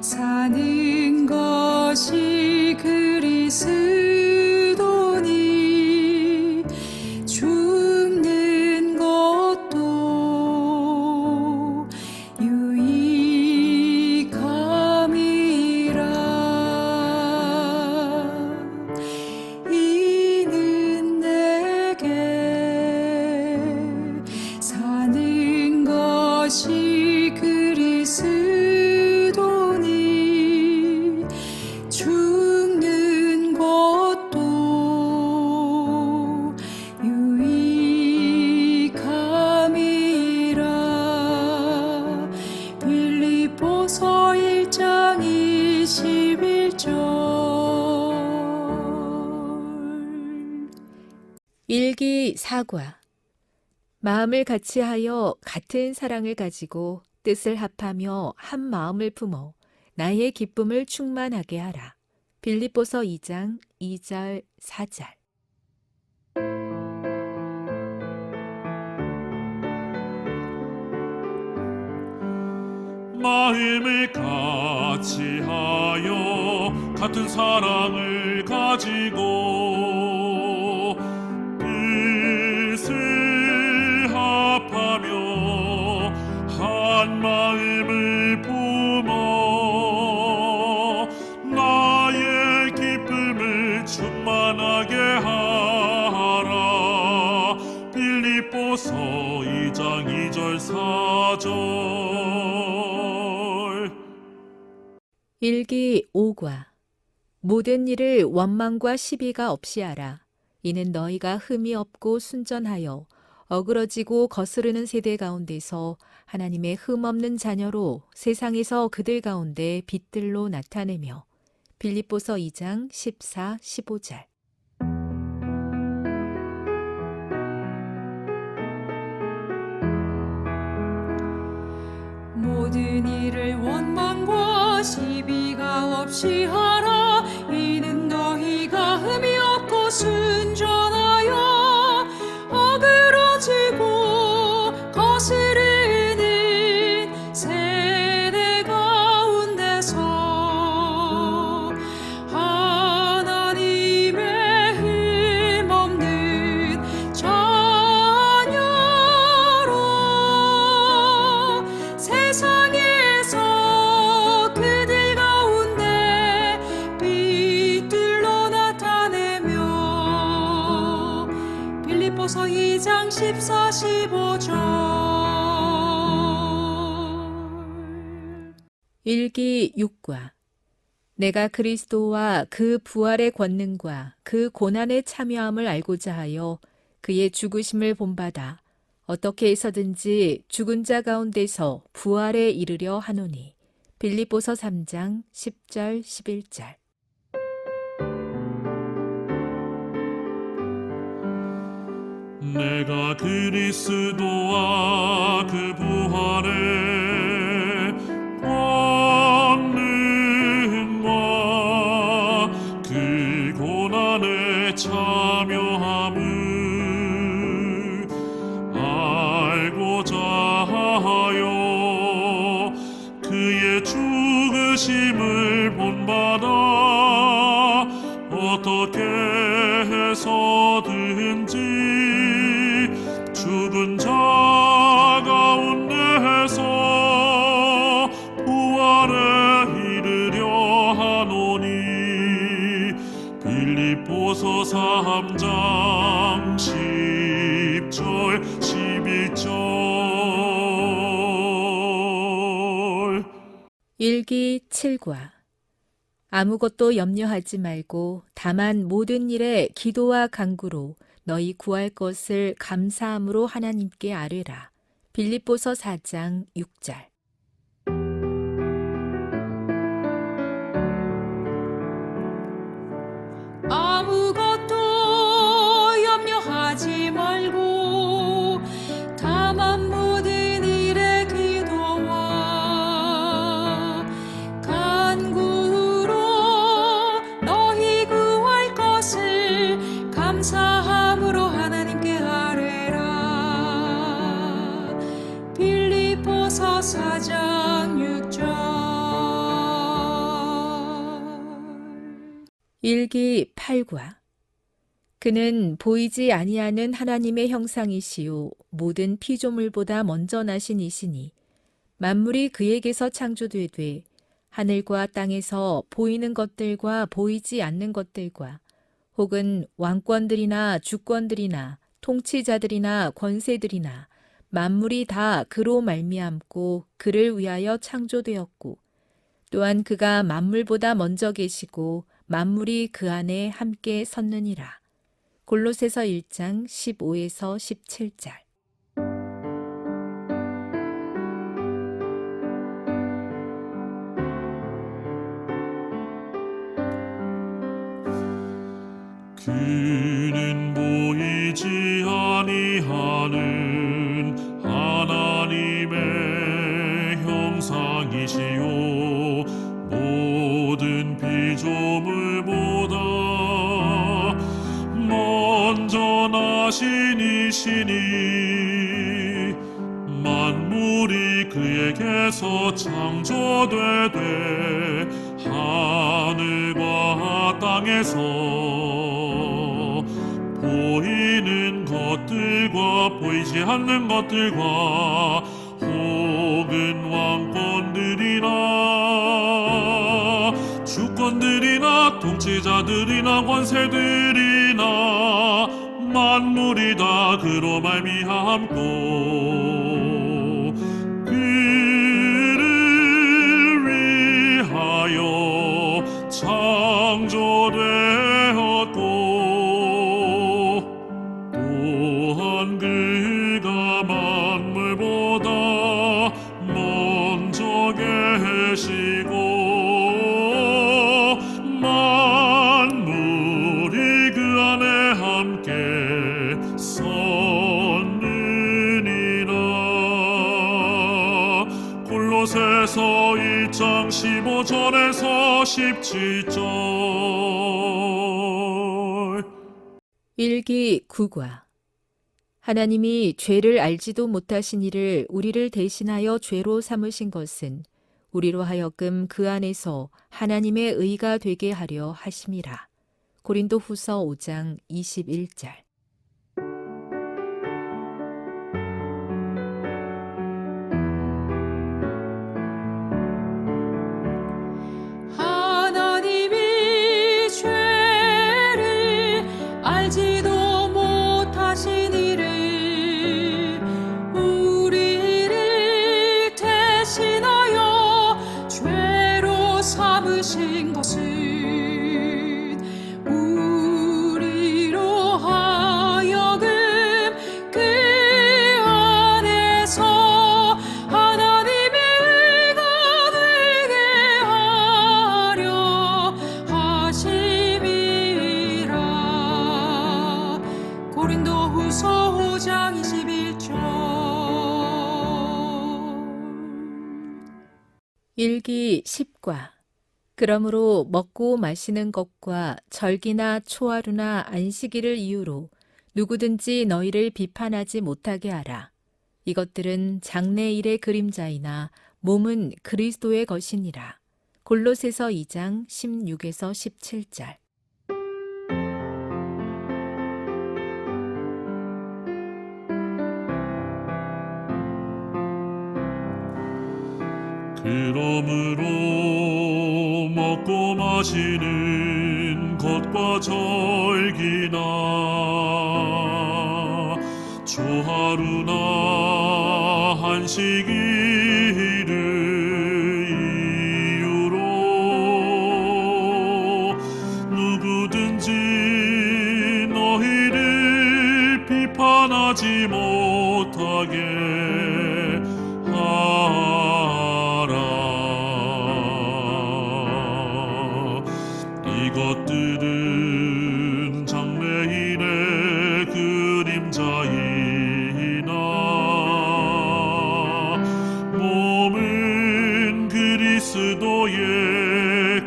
사는 것이 그리스도니 죽는 것도 유익함이라. 이는 내게 사는 것이 그리스도니 죽는 것도 유익함이라. 빌립보서 1장 21절. 일기사과. 마음을 같이하여 같은 사랑을 가지고 뜻을 합하며 한 마음을 품어 나의 기쁨을 충만하게 하라. 빌립보서 2장 2절 4절. 마음을 같이하여 같은 사랑을 가지고 뜻을 합하며 한 마음을 품어 나의 기쁨을 충만하게 하라. 빌립보서 2장 2절 4절. 일기오과. 모든 일을 원망과 시비가 없이 하라. 이는 너희가 흠이 없고 순전하여 어그러지고 거스르는 세대 가운데서 하나님의 흠 없는 자녀로 세상에서 그들 가운데 빛들로 나타내며. 빌립보서 2장 14, 15절. 모든 일을 원망과 시비가 없이 하라. 이는 너희가 흠이 없고 순전하여 어그러지고 거스르는 세대 가운데서 하나님의 흠 없는 자녀로 세상에서 그들 가운데 빛들로 나타내며. 빌립보서 2장 14, 15절. 일기육과. 내가 그리스도와 그 부활의 권능과 그 고난에 참여함을 알고자 하여 그의 죽으심을 본받아 어떻게 해서든지 죽은 자 가운데서 부활에 이르려 하노니. 빌립보서 3장 10절 11절. 내가 그리스도와 그 부활의 권능과 그 고난에 참여함을 알고자 하여 그의 죽으심을 본받아 어떻게 해서든지 죽은 자 가운데서 부활에 이르려 하노니. 빌립보서 3장 10절 11절. 일기칠과. 아무것도 염려하지 말고 다만 모든 일에 기도와 간구로 너희 구할 것을 감사함으로 하나님께 아뢰라. 빌립보서 4장 6절. 아무것도 염려하지 말고 다만 모든 일에 기도와 간구로 너희 구할 것을 감사함으로 하나님께 아뢰라. 빌립보서 4장 6절. 일기팔과. 그는 보이지 아니하는 하나님의 형상이시요 모든 피조물보다 먼저 나신 이시니 만물이 그에게서 창조되되 하늘과 땅에서 보이는 것들과 보이지 않는 것들과 혹은 왕권들이나 주권들이나 통치자들이나 권세들이나 만물이 다 그로 말미암고 그를 위하여 창조되었고 또한 그가 만물보다 먼저 계시고 만물이 그 안에 함께 섰느니라. 골로새서 1장 15에서 17절. 그는 보이지 왕이시요 모든 피조물보다 먼저 나신 이시니 만물이 그에게서 창조되되 하늘과 땅에서 보이는 것들과 보이지 않는 것들과 혹은 왕권들이나 주권들이나 통치자들이나 권세들이나 만물이 다 그로 말미암고 그를 위하여 창조되었고 또한 그가 만물보다 먼저 계시고 만물이 그 안에 함께 섰느니라. 골로새서 1장 15절에서 17절. 일기 구과. 하나님이 죄를 알지도 못하신 이를 우리를 대신하여 죄로 삼으신 것은 우리로 하여금 그 안에서 하나님의 의가 되게 하려 하심이라. 고린도후서 5장 21절. 하나님이 죄를 알지도 못하신 이를 우리를 대신하여 죄로 삼으신 것은 우리로 하여금 그 안에서 하나님의 의가 되게 하려 하심이라. 고린도후서 5장 21절. 일기 10과. 그러므로 먹고 마시는 것과 절기나 초하루나 안식일을 이유로 누구든지 너희를 비판하지 못하게 하라. 이것들은 장래일의 그림자이나 몸은 그리스도의 것이니라. 골로새서 2장 16에서 17절. 그러므로 먹고 마시는 것과 절기나 초하루나 안식일을 이유로 누구든지 너희를 비판하지 못하게 이것들은 장래일의 그림자이나 몸은 그리스도의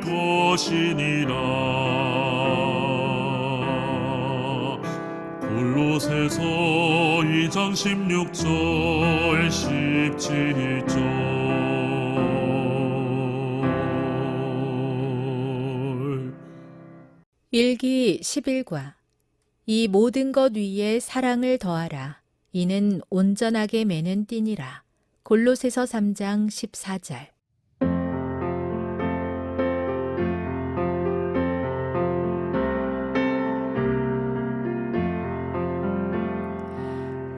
것이니라. 골로새서 2장 16절 17절. 일기 11과. 이 모든 것 위에 사랑을 더하라. 이는 온전하게 매는 띠니라. 골로새서 3장 14절.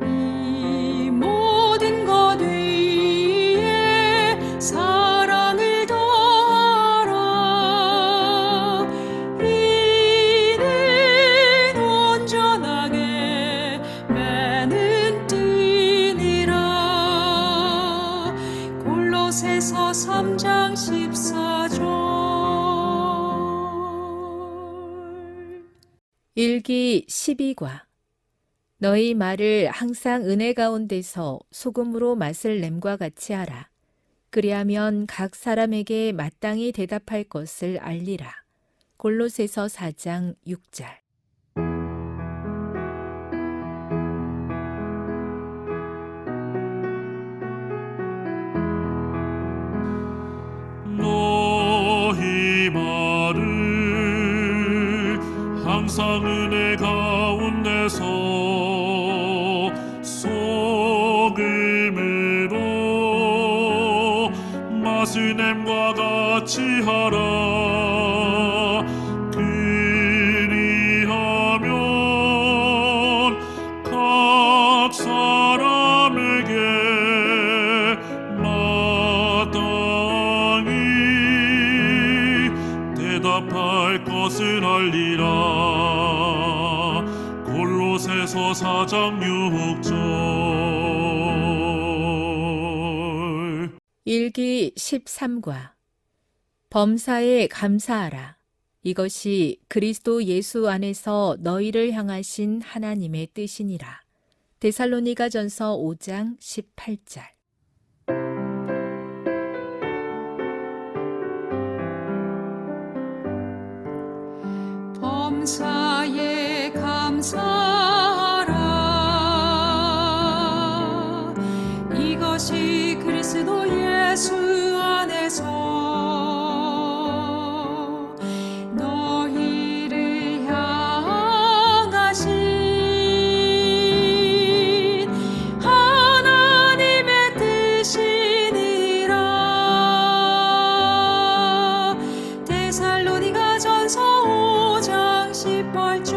이 모든 것 위에 사랑을 더하라. 이는 온전하게 매는 띠니라. 골로새서 3장 14절. 일기 12과. 너희 말을 항상 은혜 가운데서 소금으로 맛을 냄과 같이 하라. 그리하면 각 사람에게 마땅히 대답할 것을 알리라. 골로새서 4장 6절. 너희 말을 항상 은혜 가운데서 소금으로 마스냄과 같이 하라. 그리하면 각 사람에게 마땅히 대답할 것을 알리라. 골로새서 4장 6절. 일기 13과 범사에 감사하라. 이것이 그리스도 예수 안에서 너희를 향하신 하나님의 뜻이니라. 데살로니가전서 5장 18절. 범사에 감사하라. 이것이 그리스도 예수 안에서 너희를 향하신 하나님의 뜻이니라. 데살로니가전서 5장 18절.